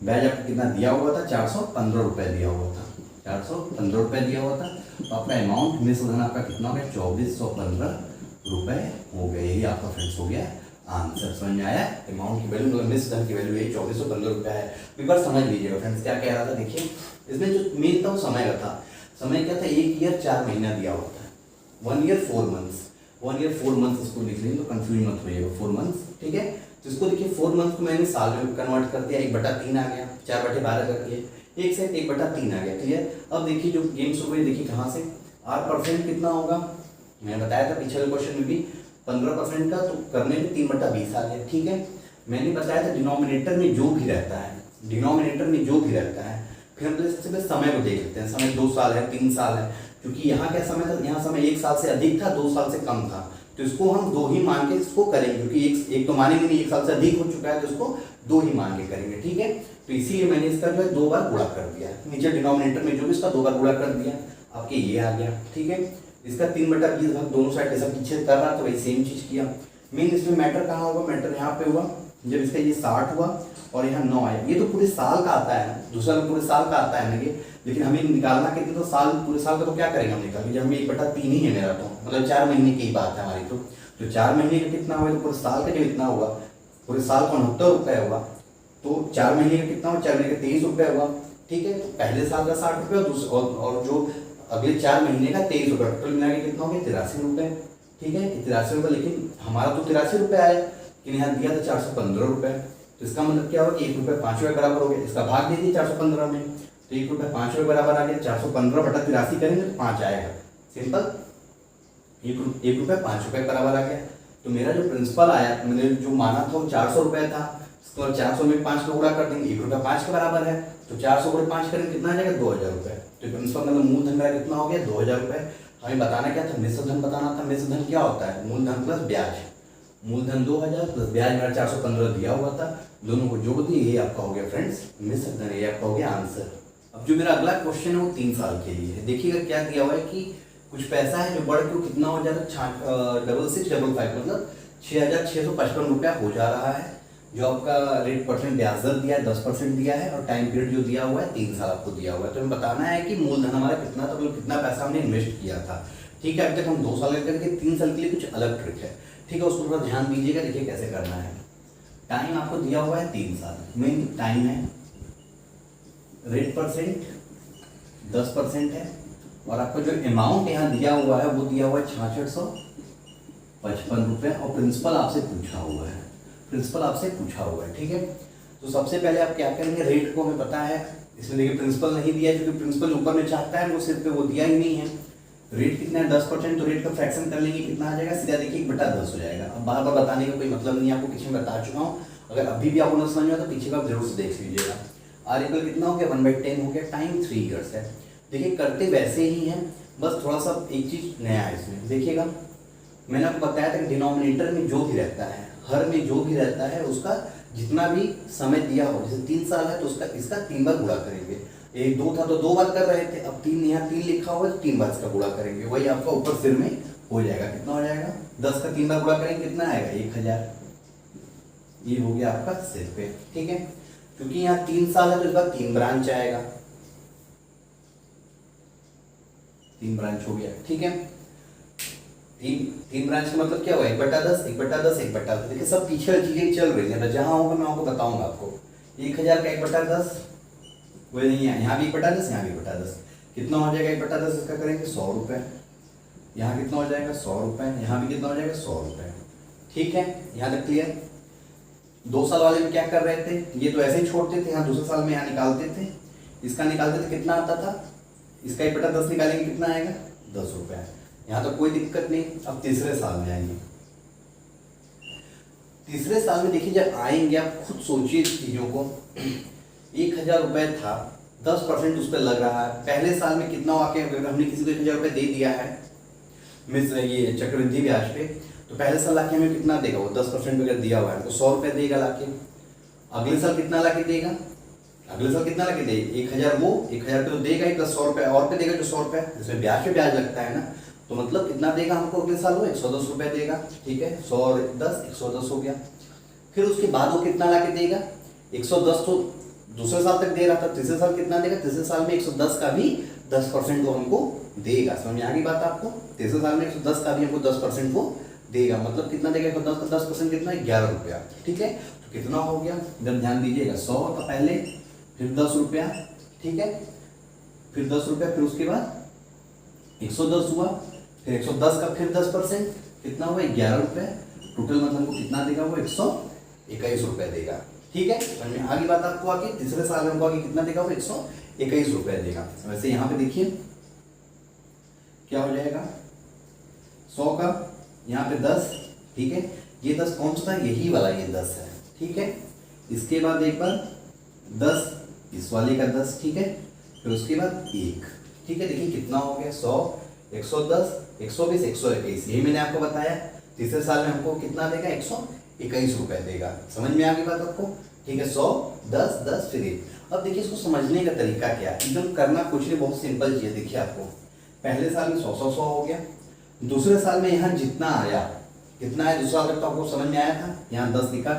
ब्याज आपका कितना दिया हुआ था 415 रुपये दिया हुआ था, 415 रुपये दिया हुआ था। तो आपका अमाउंट मिश्र धन आपका कितना हो गया 2415 रुपये हो गए। यही आपका फ्रेंड्स हो गया आंसर। समझ में आया, अमाउंट की वैल्यू मतलब मिश्र धन की वैल्यू यही 2415 रुपये है। एक बार समझ लीजिएगा फ्रेंड्स क्या कह रहा था। देखिए इसमें जो मेन था वो समय का था। समय क्या था, 1 ईयर 4 महीना दिया हुआ था, 1 ईयर 4 मंथ्स, 1 ईयर 4 मंथ्स इसको लिख लेंगे तो कंफ्यूज मत होइएगा 4 मंथ्स। ठीक है, तो इसको देखिए 4 मंथ को मैंने साल में कन्वर्ट कर दिया, 1/3 आ गया, 4/12 कर दिए, 1 से 1/3 आ गया। क्लियर। अब देखिए जो गेम शुरू हुई, देखिए कहाँ से R% कितना होगा, मैंने बताया था पिछले क्वेश्चन में भी 15% का, तो करने में 3/20 आ गया। ठीक है, मैंने बताया था डिनोमिनेटर में जो भी रहता है, डिनोमिनेटर में जो भी रहता है, फिर हम सबसे पहले समय को देख लेते हैं। समय 2 साल है, 3 साल है, क्योंकि यहाँ क्या समय था, यहाँ समय 1 साल से अधिक था, 2 साल से कम था, तो इसको हम 2 ही मान के इसको करेंगे, क्योंकि एक तो मानेंगे नहीं, 1 साल से अधिक हो चुका है, तो इसको 2 ही मान के करेंगे। ठीक है, तो इसीलिए मैंने इसका जो है 2 बार गुणा कर दिया, नीचे डिनोमिनेटर में जो भी इसका 2 बार गुणा कर दिया, आपके ये आ गया। ठीक है, इसका 3/20 भाग दोनों साइड जैसा पीछे कर रहा, तो वही सेम चीज किया। मेन इसमें मैटर कहाँ होगा, मैटर यहाँ पे हुआ जब इसका ये 60 हुआ और यहाँ 9 आया। ये तो पूरे साल का आता है, दूसरा तो पूरे साल का आता है ना ये, लेकिन हमें निकालना कितने, तो साल पूरे साल का तो क्या करेंगे हम निकाल, जब हमें 1/3 ही है मेरा, तो मतलब 4 महीने की बात है हमारी। तो 4 महीने का कितना हुआ, तो पूरे साल का जो इतना हुआ, पूरे साल का 69 रुपये हुआ, तो 4 महीने का कितना हुआ, 4 महीने का 23 रुपये हुआ। ठीक है, तो पहले साल का 60 रुपये और जो अगले 4 महीने का 23 रुपये, टोटल मिला के कितना हो गया 83 रुपये। ठीक है, 83 रुपये, लेकिन हमारा तो 83 रुपये आया, लेकिन यहाँ दिया था 415 रुपये। तो इसका मतलब क्या हुआ कि 1 रुपये 5 रुपये बराबर हो गया, इसका भाग दे दिए 415 में, तो 1 रुपये 5 रुपये बराबर आ गया। 415/83 करेंगे तो 5 आएगा, सिंपल। 1 रुपये 5 रुपये बराबर आ गया। तो मेरा जो प्रिंसिपल आया, मैंने जो माना था वो 400 रुपये था, इसको 400 में 5 का गुणा कर देंगे, 1 रुपया 5 के बराबर है, तो 400 गुणे 5 करेंगे कितना आ जाएगा 2000 रुपये। तो प्रिंसिपल मतलब मूलधन मेरा कितना हो गया 2000 रुपये। हमें बताना क्या था, मिश्र धन बताना था। मिश्र धन क्या होता है, मूलधन प्लस ब्याज। मूलधन 2000 प्लस ब्याज मेरा 415 दिया हुआ था, दोनों को जोड़ दिए, ये आपका हो गया फ्रेंड्स मिश्र धन, ये आपका हो गया आंसर। अब जो मेरा अगला क्वेश्चन है वो 3 साल के लिए है। देखिएगा क्या दिया हुआ है कि कुछ पैसा है जो बढ़ के कितना हो जाता है 6655, मतलब 6655 रुपया हो जा रहा है। जो आपका रेट परसेंट ब्याज दर दिया है 10% दिया है, और टाइम पीरियड जो दिया हुआ है 3 साल आपको दिया हुआ है। तो हमें बताना है कि मूलधन हमारा कितना था, मतलब कितना पैसा हमने इन्वेस्ट किया था। ठीक है, अभी तक हम 2 साल का करके 3 साल के लिए कुछ अलग ट्रिक है। ठीक है, उसको थोड़ा ध्यान दीजिएगा। देखिए कैसे करना है। टाइम आपको दिया हुआ है 3 साल, मेन टाइम है, रेट परसेंट 10% है, और आपका जो अमाउंट यहाँ दिया हुआ है वो दिया हुआ है 6655 रुपये, और प्रिंसिपल आपसे पूछा हुआ है, प्रिंसिपल आपसे पूछा हुआ है। ठीक है, तो सबसे पहले आप क्या करेंगे, रेट को हमें पता है, इसमें देखिए प्रिंसिपल नहीं दिया है, क्योंकि प्रिंसिपल ऊपर में चाहता है, वो सिर्फ पे वो दिया ही नहीं है। रेट कितना है 10%, तो रेट का फ्रैक्शन कर लेंगे, कितना आ जाएगा, सीधा देखिए 1/10 हो जाएगा। अब बार बार बताने का कोई मतलब नहीं है, आपको पीछे में बता चुका हूँ। अगर अभी भी आपको न समझ में आता तो पीछे का जरूर से देख लीजिएगा। आर इक्वल कितना हो गया 1/10 हो गया, टाइम 3 ईयर्स है। देखिए करते वैसे ही हैं, बस थोड़ा सा एक चीज नया है इसमें। देखिएगा मैंने आपको बताया था कि डिनोमिनेटर में जो भी रहता है, हर में जो भी रहता है उसका जितना भी समय दिया हो, जैसे 3 साल है तो उसका इसका 3 बार गुणा करेंगे। एक 2 था तो 2 बार कर रहे थे, अब 3 यहाँ 3 लिखा हुआ है तो 3 बार इसका गुणा करेंगे, वही आपका ऊपर सिर में हो जाएगा। कितना हो जाएगा? 10 का 3 बार गुणा करेंगे कितना आएगा? 1000। ये हो गया आपका सिर पे, ठीक है। क्योंकि यहाँ 3 साल है तो इसका 3 ब्रांच आएगा, 3 ब्रांच हो गया, ठीक है। तीन ब्रांच का मतलब क्या हुआ? 1/10, 1/10, 1/10। देखिए सब पीछे चीजें चल रही है, जहां होगा मैं आपको बताऊंगा। आपको 1000 का 1/10 वही नहीं है, यहाँ भी 1/10, यहाँ भी 1/10। कितना हो जाएगा 1/10? इसका करेंगे 100 रुपए। यहाँ कितना हो जाएगा? 100 रुपए। यहाँ भी कितना हो जाएगा? 100 रुपए, ठीक है। यहाँ तक क्लियर? 2 साल वाले में क्या कर रहे थे? ये तो ऐसे ही छोड़ते थे, यहाँ दूसरे साल में यहाँ निकालते थे, इसका निकालते थे, कितना आता था? इसका 1/10 निकालेंगे कितना आएगा? 10 रुपए। यहाँ तो कोई दिक्कत नहीं। अब तीसरे साल में आएंगे। तीसरे साल में देखिए जब आएंगे आप खुद सोचिए चीजों को। 1000 रुपए था, 10% उस पर लग रहा है। पहले साल में कितना वाकई अगर हमने किसी को 1000 रुपए दे दिया है मिस ये चक्रवृद्धि ब्याज पे, तो पहले साल लाके हमें कितना देगा? वो 10% अगर दिया हुआ है तो 100 रुपए देगा लाके। अगले साल कितना लाके देगा? अगले साल कितना लाके देगा? 1000 वो 1000 पे तो देगा ही, प्लस 100 रुपए और पे देगा जो 100 रुपए, जिसमें ब्याज पे ब्याज लगता है ना, तो मतलब कितना देगा हमको अगले साल? वो 110 रुपए देगा, ठीक है। 100 और 10 110 हो गया। फिर उसके बाद वो कितना लाके देगा? 110 तो दूसरे साल तक दे रहा था, तीसरे साल कितना देगा? तीसरे साल में 110 का भी 10% वो हमको देगा। समझ में आ गई बात आपको? तीसरे साल में 110 का भी हमको 10% वो देगा, मतलब कितना देगा? 110 का 10% कितना? 11 रुपया, ठीक है। तो कितना हो गया? इधर ध्यान दीजिएगा, 100 का पहले, फिर 10 रुपया, ठीक है, फिर 10 रुपया, फिर उसके बाद 110 हुआ, फिर 110 का फिर 10% कितना हुआ? 11 रुपये। टोटल मतलब हमको कितना देगा? वो 121 रुपये देगा, ठीक है। समझ में आ गई बात आपको? आगे तीसरे साल में हमको आगे कितना देगा? वो 121 रुपये देगा। वैसे यहाँ पे देखिए क्या हो जाएगा? 100 का यहाँ पे 10, ठीक है। ये 10 कौन सा था? यही वाला, ये 10 है, ठीक है। इसके बाद एक बार 10 इस वाले का 10, ठीक है, फिर उसके बाद 1, ठीक है। देखिए कितना हो गया? 100, 110, 120, 121। यही मैंने आपको बताया। तीसरे साल में हमको कितना देगा? 121 रुपए देगा। समझ में आ गई बात आपको? ठीक है। 100, 10, 10 फिर 1। अब देखिए इसको समझने का तरीका क्या है, एकदम करना कुछ नहीं, बहुत सिंपल चीज है। देखिए आपको पहले साल में 100, 100, 100 हो गया। दूसरे साल में यहाँ जितना आया, कितना है? दूसरा साल तक तो आपको समझ में आया था, यहाँ 10 लिखा,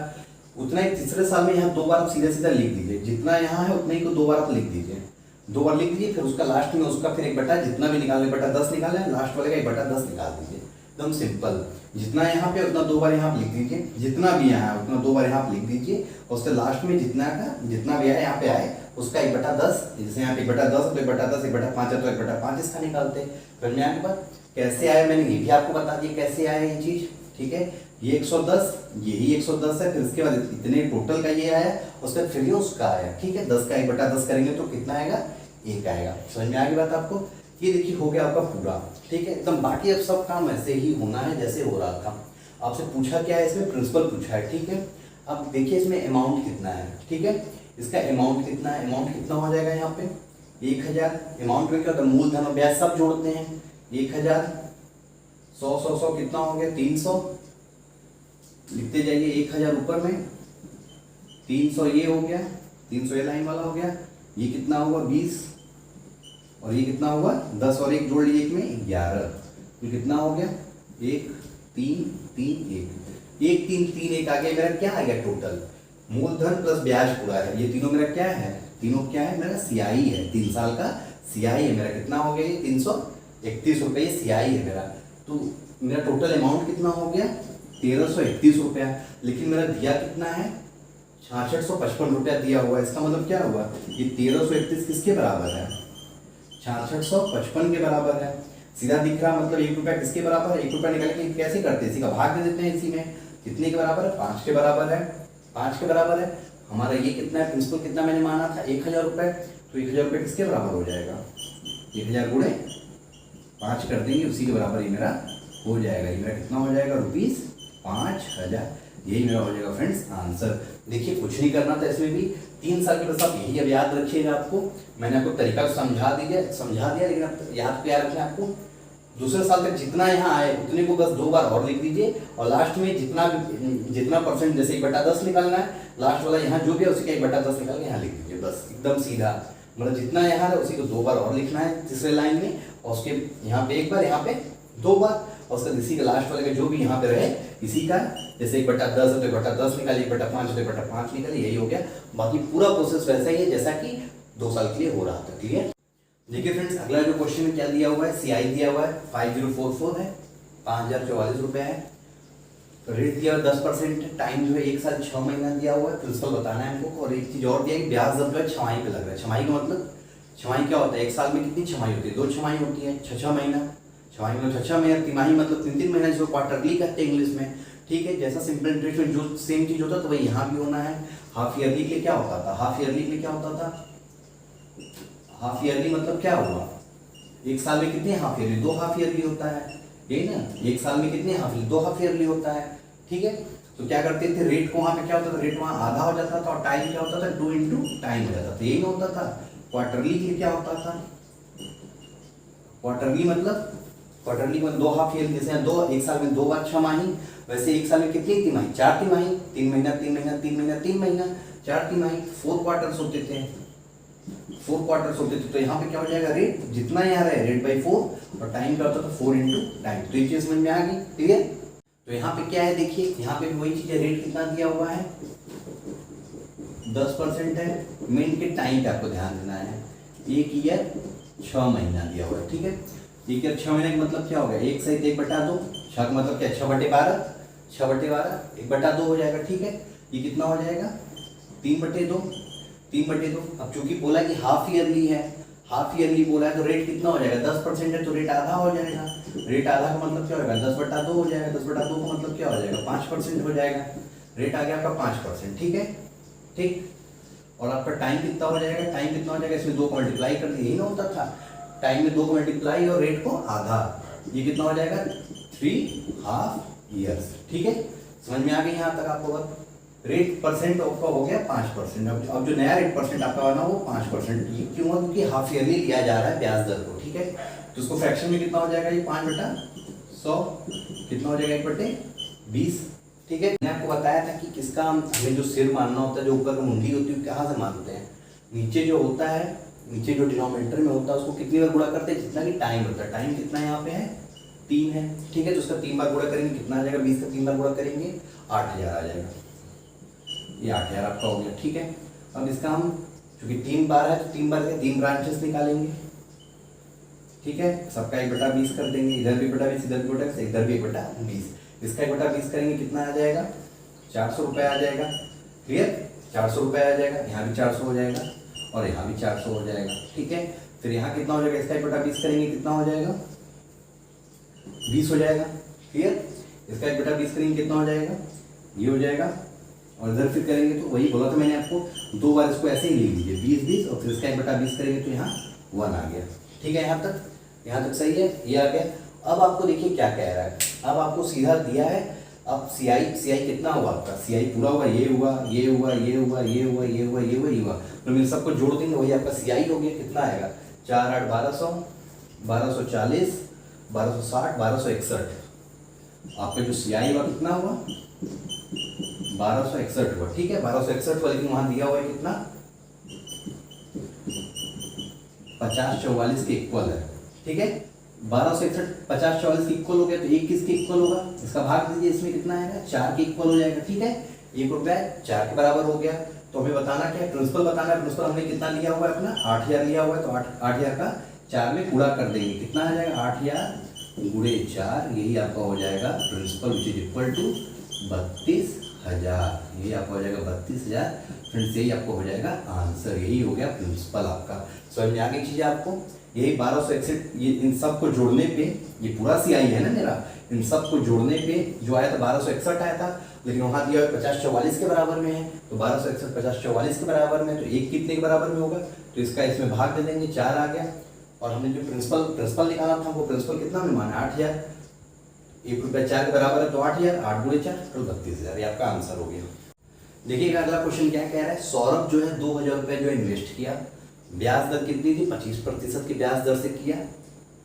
उतना ही तीसरे साल में यहाँ 2 बार आप सीधा सीधा लिख दीजिए। जितना यहाँ है उतना ही को 2 बार आप लिख दीजिए, 2 बार लिख दीजिए। फिर उसका लास्ट में उसका फिर 1/10 जितना भी निकालने 1/10 निकालना है, लास्ट वाले का 1/10 निकाल दीजिए। एकदम सिंपल। जितना यहाँ पे उतना 2 बार यहाँ लिख दीजिए, जितना भी यहाँ है उतना 2 बार यहाँ लिख दीजिए, और उसके लास्ट में जितना का जितना भी आया यहाँ पे आए उसका 1/10। जैसे यहाँ पे 1/10 तो 1/10, 1/5 है तो 1/5 इसका निकालते। फिर मैं आपके पास कैसे आया मैंने ये भी आपको बता दिया कैसे आया ये चीज, ठीक है। ये 110, यही 110 है, फिर उसके बाद इतने टोटल का ये आया, उसके फिर ये उसका आया, ठीक है। 10 का 1/10 करेंगे तो कितना आएगा? 1 आएगा। समझ में आ गई बात आपको? ये देखिए हो गया आपका पूरा, ठीक है एकदम। बाकी अब सब काम ऐसे ही होना है जैसे हो रहा था। आपसे पूछा क्या है इसमें? प्रिंसिपल पूछा है, ठीक है। अब देखिए इसमें अमाउंट कितना है, ठीक है। इसका अमाउंट कितना है? अमाउंट कितना हो जाएगा यहाँ पे? 1000। अमाउंट में क्या होता है? मूलधन और ब्याज सब जोड़ते हैं। 1000, 100, 100, 100 कितना हो गया? 300। लिखते जाइए 1000 ऊपर में, 300 ये हो गया, 300 ये लाइन वाला हो गया। ये कितना हुआ? 20, और ये कितना हुआ? 10 और 1 जोड़ लीजिए, एक में 11। तो कितना हो गया? 1 3 3 1 1 3 3 1 आ गया। मेरा क्या आ गया टोटल? मूलधन प्लस ब्याज पूरा है। ये तीनों मेरा क्या है? तीनों क्या है? मेरा सियाई है, 3 साल का सियाई है मेरा। कितना हो गया? ये 331 रुपये सियाई है मेरा। तो मेरा टोटल अमाउंट कितना हो गया? 1331 रुपया। लेकिन मेरा दिया कितना है? 6655 रुपया दिया हुआ है। इसका मतलब क्या हुआ? ये 1331 किसके बराबर है? 6655 के बराबर है। सीधा दिख रहा, मतलब 1 रुपया किसके बराबर है? 1 रुपया निकाल के कैसे करते हैं? इसी का भाग दे देते हैं इसी में। कितने के बराबर है? 5 के बराबर है। 5 के बराबर है। हमारा ये कितना है? प्रिंसिपल कितना मैंने माना था? 1000 रुपये। तो 1000 रुपये किसके बराबर हो जाएगा? 1000 गुणे 5 कर देंगे, उसी के बराबर ही मेरा हो जाएगा। ये मेरा कितना हो जाएगा? ₹5000। यही मेरा हो जाएगा फ्रेंड्स आंसर। देखिए कुछ नहीं करना था इसमें भी, 3 साल के बस आप यही अब याद रखिएगा। आपको मैंने आपको तरीका समझा दिया, लेकिन अब याद क्या रखना है आपको? दूसरे साल तक जितना यहाँ आए उतने को बस 2 बार और लिख दीजिए, और लास्ट में जितना परसेंट, जैसे 1/10 निकालना है, लास्ट वाला यहाँ जो भी है उसी का 1/10 निकाल के यहाँ लिख दीजिए, बस एकदम सीधा। मतलब जितना यहाँ है उसी को 2 बार और लिखना है तीसरे लाइन में, और उसके यहाँ पे 1 बार, यहाँ पे 2 बार, और उसका इसी का लास्ट वाले का जो भी यहाँ पे रहे इसी का, जैसे 1/10 है तो 1/10 निकालिए, 1/5 है तो 1/5 निकालिए, यही हो गया। बाकी पूरा प्रोसेस वैसा ही है जैसा कि 2 साल के लिए हो रहा था। क्लियर? देखिए फ्रेंड्स, अगला जो क्वेश्चन में क्या दिया हुआ है, सीआई दिया हुआ है 5044 है, 5044 रुपए है, रेट दिया हुआ 10%, टाइम जो है 1 साल 6 महीना दिया हुआ है, प्रिंसिपल बताना है हमको। और एक चीज और दिया है कि ब्याज दर जो है छमाही पे लग रहा है। छमाही का मतलब, छमाही क्या होता है, 1 साल में कितनी छमाही होती है, 2 छमाही होती है, 6 महीना। छमाही मतलब 6 महीना, तिमाही मतलब 3 महीना, जिसको क्वार्टरली कहते हैं इंग्लिश में। ठीक है, जैसा सिंपल इंटरेस्ट में जो सेम चीज होता है तो वही यहाँ भी होना है। हाफ ईयरली के लिए क्या होता था, हाफ ईयरली के लिए क्या होता था, हाफ ईयरली मतलब क्या हुआ, 1 साल में कितने हाफ ईयरली, 2 हाफ ईयरली होता है, यही ना, 1 साल में कितने हाफ ईयरली, 2 हाफ ईयरली होता है। ठीक है, तो क्या करते थे, रेट को वहां पे क्या होता था, रेट वहां आधा हो जाता था, और टाइम क्या होता था, 2 इंटू टाइम हो जाता था, यही ना होता था। क्वार्टरली के लिए क्या होता था, क्वार्टरली मतलब 2 हाफ ईयरली, जैसे 1 साल में 2 बार 6 माही, वैसे 1 साल में कितनी तिमाही, 4 तिमाही, 3 महीना 3 महीना 3 महीना 3 महीना, 4 तिमाही, 4 क्वार्टर्स होते थे, 4 क्वार्टर्स होते थे। तो यहाँ पे क्या हो जाएगा, रेट जितना यहाँ रहे रेट बाई 4, और टाइम क्या होता था 4 इंटू टाइम। तो ये चीज समझ में आ गई? क्लियर? तो यहाँ पे क्या है, देखिए यहाँ पे भी वही चीज है, रेट कितना दिया हुआ है, 10% है। मेन के टाइम पे आपको ध्यान देना है, 1 ईयर 6 महीना दिया हुआ है। ठीक है, 1 ईयर 6 महीने का मतलब क्या होगा, 1 सहित 1/2, 6 का मतलब क्या, 6/12, 6/12 1/2 हो जाएगा। ठीक है, ये कितना हो जाएगा, 3/2, 3/2। अब चूंकि बोला कि हाफ ईयरली है, हाफ ईयरली बोला है, तो रेट कितना हो जाएगा, 10% है तो रेट आधा हो जाएगा। रेट आधा का मतलब क्या होगा, 10/2 हो जाएगा, 10/2 का मतलब क्या हो जाएगा, 5% हो जाएगा। रेट आ गया आपका 5%। ठीक है, ठीक। और आपका टाइम कितना हो जाएगा, टाइम कितना हो जाएगा, इसमें 2 को मल्टीप्लाई कर दिए, यही ना होता था, टाइम में 2 को मल्टीप्लाई और रेट को आधा, ये कितना हो जाएगा, 3 हाफ ईयर्स। ठीक है, समझ में आ गई यहाँ तक आपको बात? रेट परसेंट आपका हो गया 5%। अब जो नया रेट परसेंट आपका बना वो 5%। ये क्यों है, क्योंकि हाफ ईयरली लिया जा रहा है ब्याज दर को। ठीक है, तो उसको फ्रैक्शन में कितना हो जाएगा, ये 5/100 कितना हो जाएगा, 1/20। ठीक है, मैंने आपको बताया था कि किसका हमें जो सिर मानना होता है, जो ऊपर मुंडी होती है कहाँ से मानते हैं, नीचे जो होता है, नीचे जो डिनोमिनेटर में होता है उसको कितनी बार गुणा करते हैं, जितना कि टाइम होता है। टाइम कितना यहाँ पे है, 3 है। ठीक है, तो उसका 3 बार गुणा करेंगे, कितना आ जाएगा, 20 का 3 बार गुणा करेंगे 8000 आ जाएगा, ये 8000 आपका हो गया। ठीक है, अब इसका हम चूंकि 3 बार है तो 3 बार के 3 ब्रांचेस निकालेंगे। ठीक है, सबका 1/20 कर देंगे, इधर भी 1/20, इधर भी 1/20, इधर भी 1/20। इसका 1/20 करेंगे, कितना आ जाएगा, 400 रुपये आ जाएगा। क्लियर, 400 रुपये आ जाएगा, यहाँ भी 400 हो जाएगा, और यहाँ भी 400 हो जाएगा। ठीक है, फिर यहाँ कितना हो जाएगा, इसका 1/20 करेंगे, कितना हो जाएगा, 20 हो जाएगा। क्लियर, इसका 1/20 करेंगे, कितना हो जाएगा, ये हो जाएगा। और इधर फिर करेंगे तो वही बोला था मैंने आपको, 2 बार इसको ऐसे ही लिख दीजिए, 20 और फिर इसका 1/20 करेंगे तो यहाँ 1 आ गया। ठीक है, यहाँ तक सही है, ये आ गया। अब आपको देखिए क्या कह रहा है, अब आपको सीधा दिया है, अब CI कितना हुआ आपका, CI पूरा हुआ, ये हुआ, ये हुआ, ये हुआ, ये हुआ, ये हुआ, ये हुआ, ये हुआ, तो इन सबको जोड़ देंगे, वही आपका CI हो गया। कितना आएगा, 4 8 1200, 1240, 1260, 1261। आपका जो CI हुआ कितना हुआ, 1261 हुआ। ठीक है, 1261 हुआ, लेकिन वहां दिया हुआ है कितना, 5044 के इक्वल है। ठीक है, 1261 5044 के इक्वल हो गया, तो 1 किसके इक्वल होगा, इसका भाग दीजिए, इसमें कितना आएगा, 4 के इक्वल हो जाएगा। ठीक है, 1 रुपया 4 के बराबर हो गया। तो हमें बताना क्या है, प्रिंसिपल बताना है। प्रिंसिपल हमने कितना लिया हुआ है, अपना 8000 लिया हुआ है, तो 8000 का 4 में पूरा कर देंगे, कितना आ जाएगा, 8000 गुणे 4, यही आपका हो जाएगा principal, which is equal to 32000। यही आपका हो जाएगा 32000। फ्रेंड्स, यही आपको हो जाएगा आंसर, यही हो गया प्रिंसिपल आपका। समझ में आ गई चीजें आपको, यही 1261, ये इन सब को जोड़ने पे, ये पूरा CI है ना मेरा, इन सब को जोड़ने पे जो आया था 1261 आया था, लेकिन वहां दिया 5044 के बराबर में है, तो 1261 5044 के बराबर में, तो 1 कितने के बराबर में होगा, तो इसका इसमें भाग दे देंगे, 4 आ गया। और हमने जो प्रिंसिपल निकाला था, हमको प्रिंसिपल कितना में माना, 8000, 1 रुपया 4 के बराबर है, तो 8000, 8 गुणे 4 तो 32000, ये आपका आंसर हो गया। देखिएगा अगला क्वेश्चन क्या कह रहा है, सौरभ जो है 2000 रुपये जो इन्वेस्ट किया, ब्याज दर कितनी थी, 25% की ब्याज दर से किया।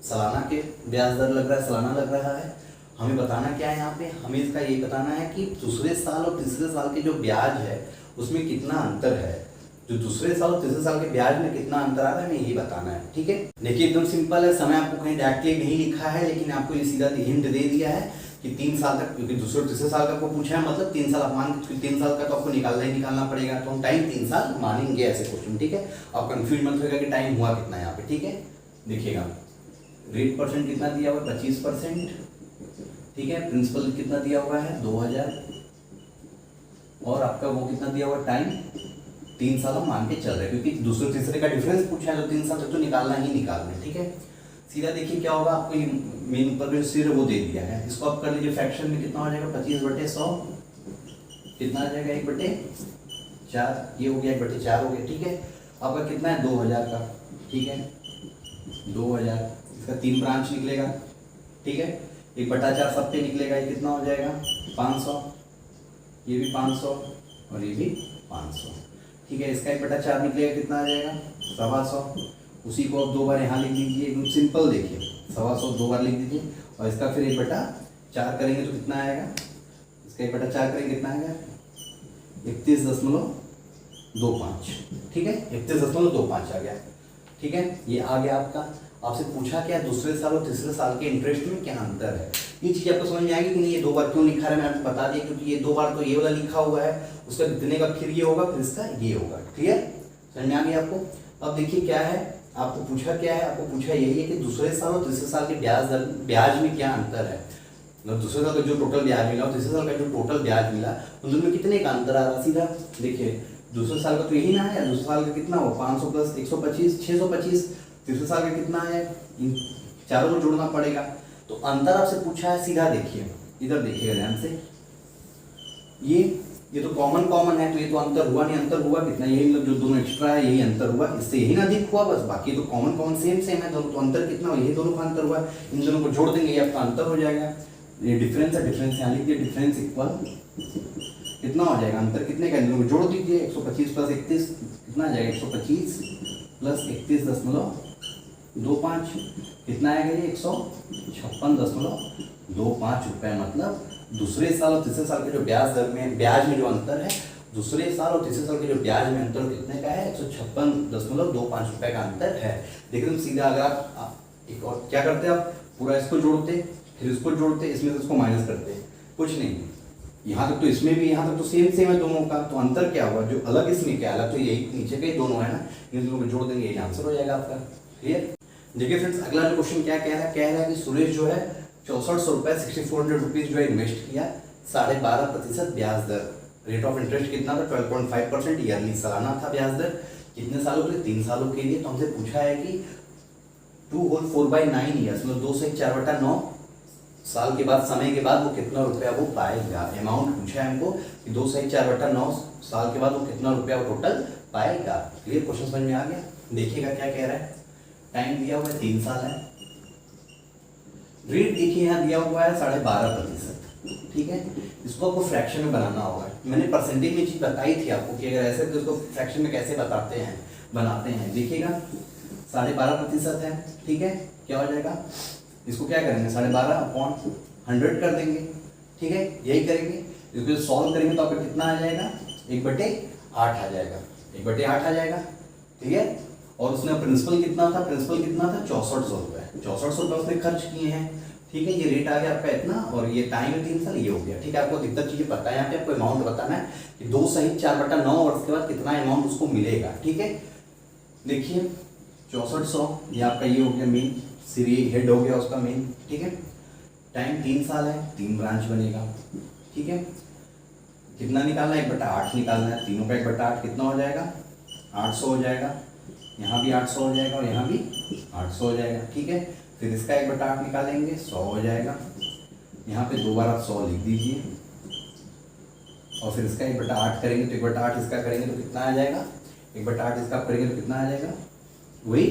सालाना के ब्याज दर लग रहा है, सालाना लग रहा है। हमें बताना क्या है यहाँ पे, हमें इसका ये बताना है कि दूसरे साल और तीसरे साल के जो ब्याज है उसमें कितना अंतर है, जो दूसरे साल और तीसरे साल के ब्याज में कितना अंतर आ रहा है, हमें यही बताना है। ठीक है, देखिए एकदम सिंपल है, समय आपको कहीं डायरेक्टली नहीं लिखा है, लेकिन आपको ये सीधा हिंट दे दिया है कि 3 साल तक, क्योंकि दूसरे और तीसरे साल का आपको पूछा है, मतलब 3 साल आप मान के 3 साल का तो आपको निकालना पड़ेगा, तो हम टाइम 3 साल मानेंगे ऐसे क्वेश्चन। ठीक है, आप कंफ्यूज मत होगा कि टाइम हुआ कितना यहाँ पे। ठीक है, देखिएगा रेट परसेंट कितना दिया हुआ है, 25%। ठीक है, प्रिंसिपल कितना दिया हुआ है, 2000, और आपका वो कितना दिया हुआ टाइम, 3 साल हम मान के चल रहे हैं, क्योंकि दूसरे तीसरे का डिफरेंस पूछा है तो 3 साल तक तो निकालना है। ठीक है, सीधा देखिए क्या होगा, आपको ये मेन ऊपर में सिर वो दे दिया है, इसको आप कर लीजिए फ्रैक्शन में, कितना हो जाएगा 25/100, कितना आ जाएगा 1/4, ये हो गया 1/4 हो गया। ठीक है, आपका कितना है 2000 का। ठीक है, 2000, इसका 3 ब्रांच निकलेगा। ठीक है, 1/4 सब पे निकलेगा, ये कितना हो जाएगा 500, ये भी 500 और ये भी 500। ठीक है, इसका 1/4 निकलेगा, कितना आ जाएगा 125, उसी को आप 2 बार यहाँ लिख दीजिए, एकदम सिंपल। देखिए 125 2 बार लिख दीजिए, और इसका फिर 1/4 करेंगे तो कितना आएगा, इसका 1/4 करेंगे कितना आएगा 31.25। ठीक है, 31.25 आ गया। ठीक है, ये आ गया आपका। आपसे पूछा क्या दूसरे साल और तीसरे साल के इंटरेस्ट में क्या अंतर है, ये चीज़ आपको समझ में आएगी कि नहीं, ये 2 बार क्यों लिखा है मैंने आपको बता दिया, क्योंकि ये 2 बार तो ये वाला लिखा हुआ है, उसका कितने का फिर ये होगा, फिर इसका ये होगा। ठीक है, समझ में आ गया आपको। अब देखिए क्या है, आपको पूछा क्या है, आपको पूछा यही है कि दूसरे साल और तीसरे साल के ब्याज में क्या अंतर है, मतलब दूसरे साल का जो टोटल ब्याज मिला और तीसरे साल का जो टोटल ब्याज मिला, उन दोनों में कितने का अंतर आ रहा है। सीधा देखिए दूसरे साल का तो यही ना है, दूसरे साल का कितना हो 500 प्लस 125 625, तीसरे साल का कितना है, इन चारों को जोड़ना पड़ेगा। तो अंतर आपसे पूछा है, सीधा देखिए इधर देखिएगा ध्यान से, ये तो कॉमन है, तो ये तो अंतर हुआ नहीं, अंतर हुआ कितना, यही मतलब जो दोनों एक्स्ट्रा है यही अंतर हुआ, इससे यही ना अधिक हुआ बस, बाकी तो कॉमन सेम है दोनों, तो अंतर कितना, यही दोनों का अंतर हुआ, इन दोनों को जोड़ देंगे, ये आपका अंतर हो जाएगा। ये डिफरेंस है, डिफरेंस यहाँ लिखिए, डिफरेंस इक्वल कितना हो जाएगा, अंतर कितने का, इन दोनों को जोड़ दीजिए, 125 प्लस 31 कितना आ जाएगा, 125 प्लस 31.25 कितना आएगा, ये 156.25 रुपये। मतलब दूसरे साल और तीसरे साल के जो ब्याज में जो अंतर है, दूसरे साल और तीसरे साल के जो ब्याज में अंतर कितने का है, 156.25 रुपये का अंतर है। लेकिन सीधा अगर आप एक और क्या करते हैं, आप पूरा इसको जोड़ते, फिर इसको जोड़ते, इसमें से इसको माइनस करते, कुछ नहीं, यहाँ तक तो इसमें भी, यहाँ तक तो सेम है दोनों का, तो अंतर क्या हुआ, जो अलग इसमें क्या अलग, तो यही नीचे के दोनों है ना, इन दोनों को जोड़ देंगे, यही आंसर हो जाएगा आपका। क्लियर। देखिए फ्रेंड्स, अगला जो क्वेश्चन क्या कह रहा है कि सुरेश जो है 6400 रुपये 6400 रुपीज जो है इन्वेस्ट किया, 12.5% ब्याज दर, रेट ऑफ इंटरेस्ट कितना था 12.5% ईयरली, सालाना था ब्याज दर, कितने सालों के लिए, 3 सालों के लिए। तो हमसे पूछा है कि 2 होल 4/9 ईयर्स, मतलब 2 से 4/9 साल के बाद, समय के बाद वो कितना रुपया वो पाएगा, अमाउंट पूछा है हमको कि 2 से 4/9 साल के बाद वो कितना रुपया वो टोटल पाएगा। क्लियर, क्वेश्चन समझ में आ गया। देखिएगा क्या कह रहा है, टाइम दिया हुआ है 3 साल है, रेट देखिए यहाँ दिया हुआ है 12.5%। ठीक है, इसको आपको फ्रैक्शन में बनाना होगा, मैंने परसेंटेज में चीज बताई थी आपको कि अगर ऐसे तो इसको फ्रैक्शन में कैसे बनाते हैं। देखिएगा 12.5% है। ठीक है, क्या हो जाएगा, इसको क्या करेंगे 12/100 कर देंगे। ठीक है, यही करेंगे, इसको सॉल्व करेंगे तो आपका कितना आ जाएगा, 1/8 आ जाएगा, 1/8 आ जाएगा। ठीक है, और उसने प्रिंसिपल कितना था, 6400 रुपये, 6400 रुपये उसने खर्च किए हैं। ठीक है, ये रेट आ गया आपका इतना, और ये टाइम है 3 साल, ये हो गया। ठीक है, आपको अधिकतर चीजें पता है, यहाँ पे आपको अमाउंट बताना है कि 2 सहित 4/9 वर्ष के बाद कितना अमाउंट उसको मिलेगा। ठीक है, देखिए 6400, ये आपका ये हो गया मेन सीरी हेड हो गया उसका मेन। ठीक है, टाइम 3 साल है, 3 ब्रांच बनेगा। ठीक है, कितना निकालना है, 1/8 निकालना है, तीनों का 1/8 कितना हो जाएगा, 800 हो जाएगा, यहाँ भी 800 हो जाएगा और यहाँ भी 800 हो जाएगा। ठीक है, फिर इसका 1/8 निकालेंगे, 100 हो जाएगा, यहाँ पे 2 बार आप 100 लिख दीजिए, और फिर इसका 1/8 करेंगे तो 1/8 इसका करेंगे तो कितना आ जाएगा, 1/8 इसका करेंगे तो कितना आ जाएगा, वही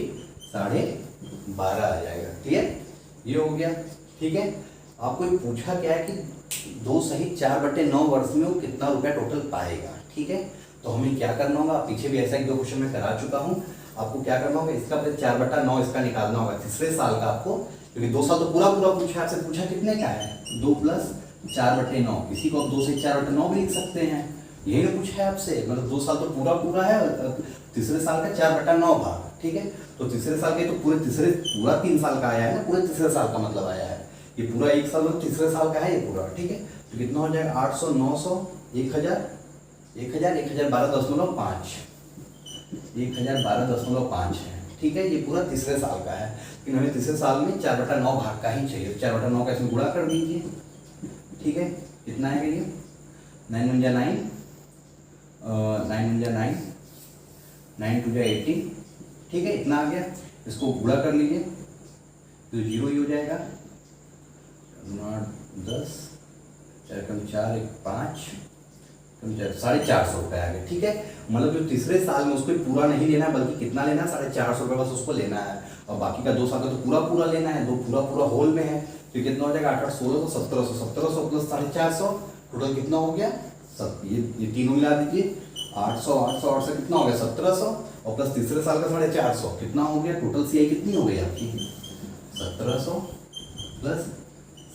12.5 आ जाएगा। ठीक है, ये हो गया। ठीक है, आपको ये पूछा क्या है कि 2 सहित 4/9 वर्ष में वो कितना रुपया टोटल पाएगा। ठीक है, तो हमें क्या करना होगा, पीछे भी ऐसा 1-2 क्वेश्चन मैं करा चुका हूँ, आपको क्या करना होगा, इसका 4/9 इसका निकालना होगा तीसरे साल का आपको, क्योंकि 2 साल तो पूरा पूरा पूछा आपसे, पूछा कितने का है 2 + 4/9, इसी को आप 2 से 4/9 भी लिख सकते हैं, यही ना पूछा है आपसे, मतलब 2 साल तो पूरा पूरा है, तीसरे साल का 4/9 भाग, ठीक है। तो तीसरे साल के तो पूरा 3 साल का आया है ना, पूरे तीसरे साल का मतलब आया है, ये पूरा 1 साल मतलब तीसरे साल का है ये पूरा, ठीक है। तो कितना हो जाएगा 800, 900, 1000, 1012.5, 1012.5 है, ठीक है। ये पूरा तीसरे साल का है, लेकिन हमें तीसरे साल में 4/9 भाग का ही चाहिए, 4/9 का इसमें गुणा कर दीजिए, ठीक है। कितना है ये 9 × 9, 9 × 9, 9 × 18, ठीक है, इतना आ गया। इसको गुणा कर लीजिए तो 0 ही हो जाएगा, 10, 4 × 4 = 5, 450 रुपये आ गए, ठीक है। मतलब जो तीसरे साल में उसको पूरा नहीं लेना है, बल्कि कितना लेना है 450 रुपये बस उसको लेना है, और बाकी का 2 साल का तो पूरा पूरा लेना है, 2 पूरा पूरा होल में है, तो कितना हो जाएगा 8, 8, 1600, 1700, 1700 प्लस 450, टोटल कितना हो गया सब, ये तीनों मिला दीजिए, 800, 800, 800 कितना हो गया 1700, और प्लस तीसरे साल का 450 कितना हो गया, टोटल सीआई कितनी हो गई आपकी 1700 प्लस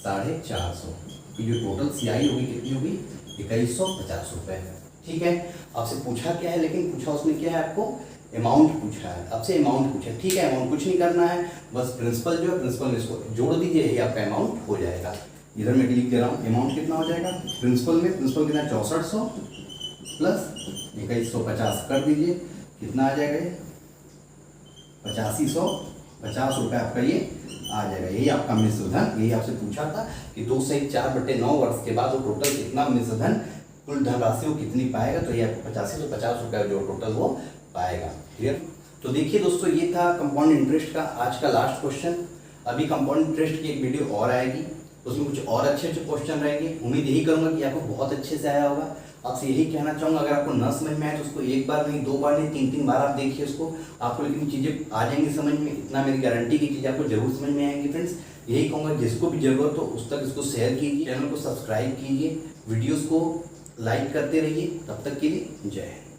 450, की जो टोटल सीआई होगी कितनी होगी 2150 रुपये, ठीक है। आपसे पूछा क्या है, लेकिन पूछा उसमें क्या है, आपको अमाउंट पूछा है, आपसे अमाउंट पूछा है, ठीक है। अमाउंट कुछ नहीं करना है, बस प्रिंसिपल जो है प्रिंसिपल में इसको जोड़ दीजिए, यही आपका अमाउंट हो जाएगा। इधर मैं लिख दे रहा हूँ अमाउंट कितना हो जाएगा, प्रिंसिपल कितना 6400 प्लस 2150 कर दीजिए, कितना आ जाएगा ये 8550 रुपये आपका ये आ जाएगा, यही आपका मिश्र धन। यही आपसे पूछा था कि 2 से 4/9 वर्ष के बाद वो टोटल कितना मिश्र धन, कुल धनराशि वो कितनी पाएगा, तो ये आपको 8550 रुपये जो टोटल वो पाएगा, क्लियर। तो देखिए दोस्तों, ये था कंपाउंड इंटरेस्ट का आज का लास्ट क्वेश्चन। अभी कंपाउंड इंटरेस्ट की एक वीडियो और आएगी, उसमें कुछ और अच्छे अच्छे क्वेश्चन रहेंगे, उम्मीद यही करूँगा कि आपको बहुत अच्छे से आया होगा। आपसे यही कहना चाहूँगा, अगर आपको न समझ में आए तो उसको 1 बार नहीं, 2 बार नहीं, 3 बार आप देखिए उसको, आपको लेकिन चीज़ें आ जाएंगी समझ में, इतना मेरी गारंटी की चीज़ें आपको जरूर समझ में आएंगी फ्रेंड्स। यही कहूँगा, जिसको भी जरूरत हो उस तक इसको शेयर कीजिए, चैनल को सब्सक्राइब कीजिए, वीडियोज़ को लाइक करते रहिए। तब तक के लिए जय हिंद।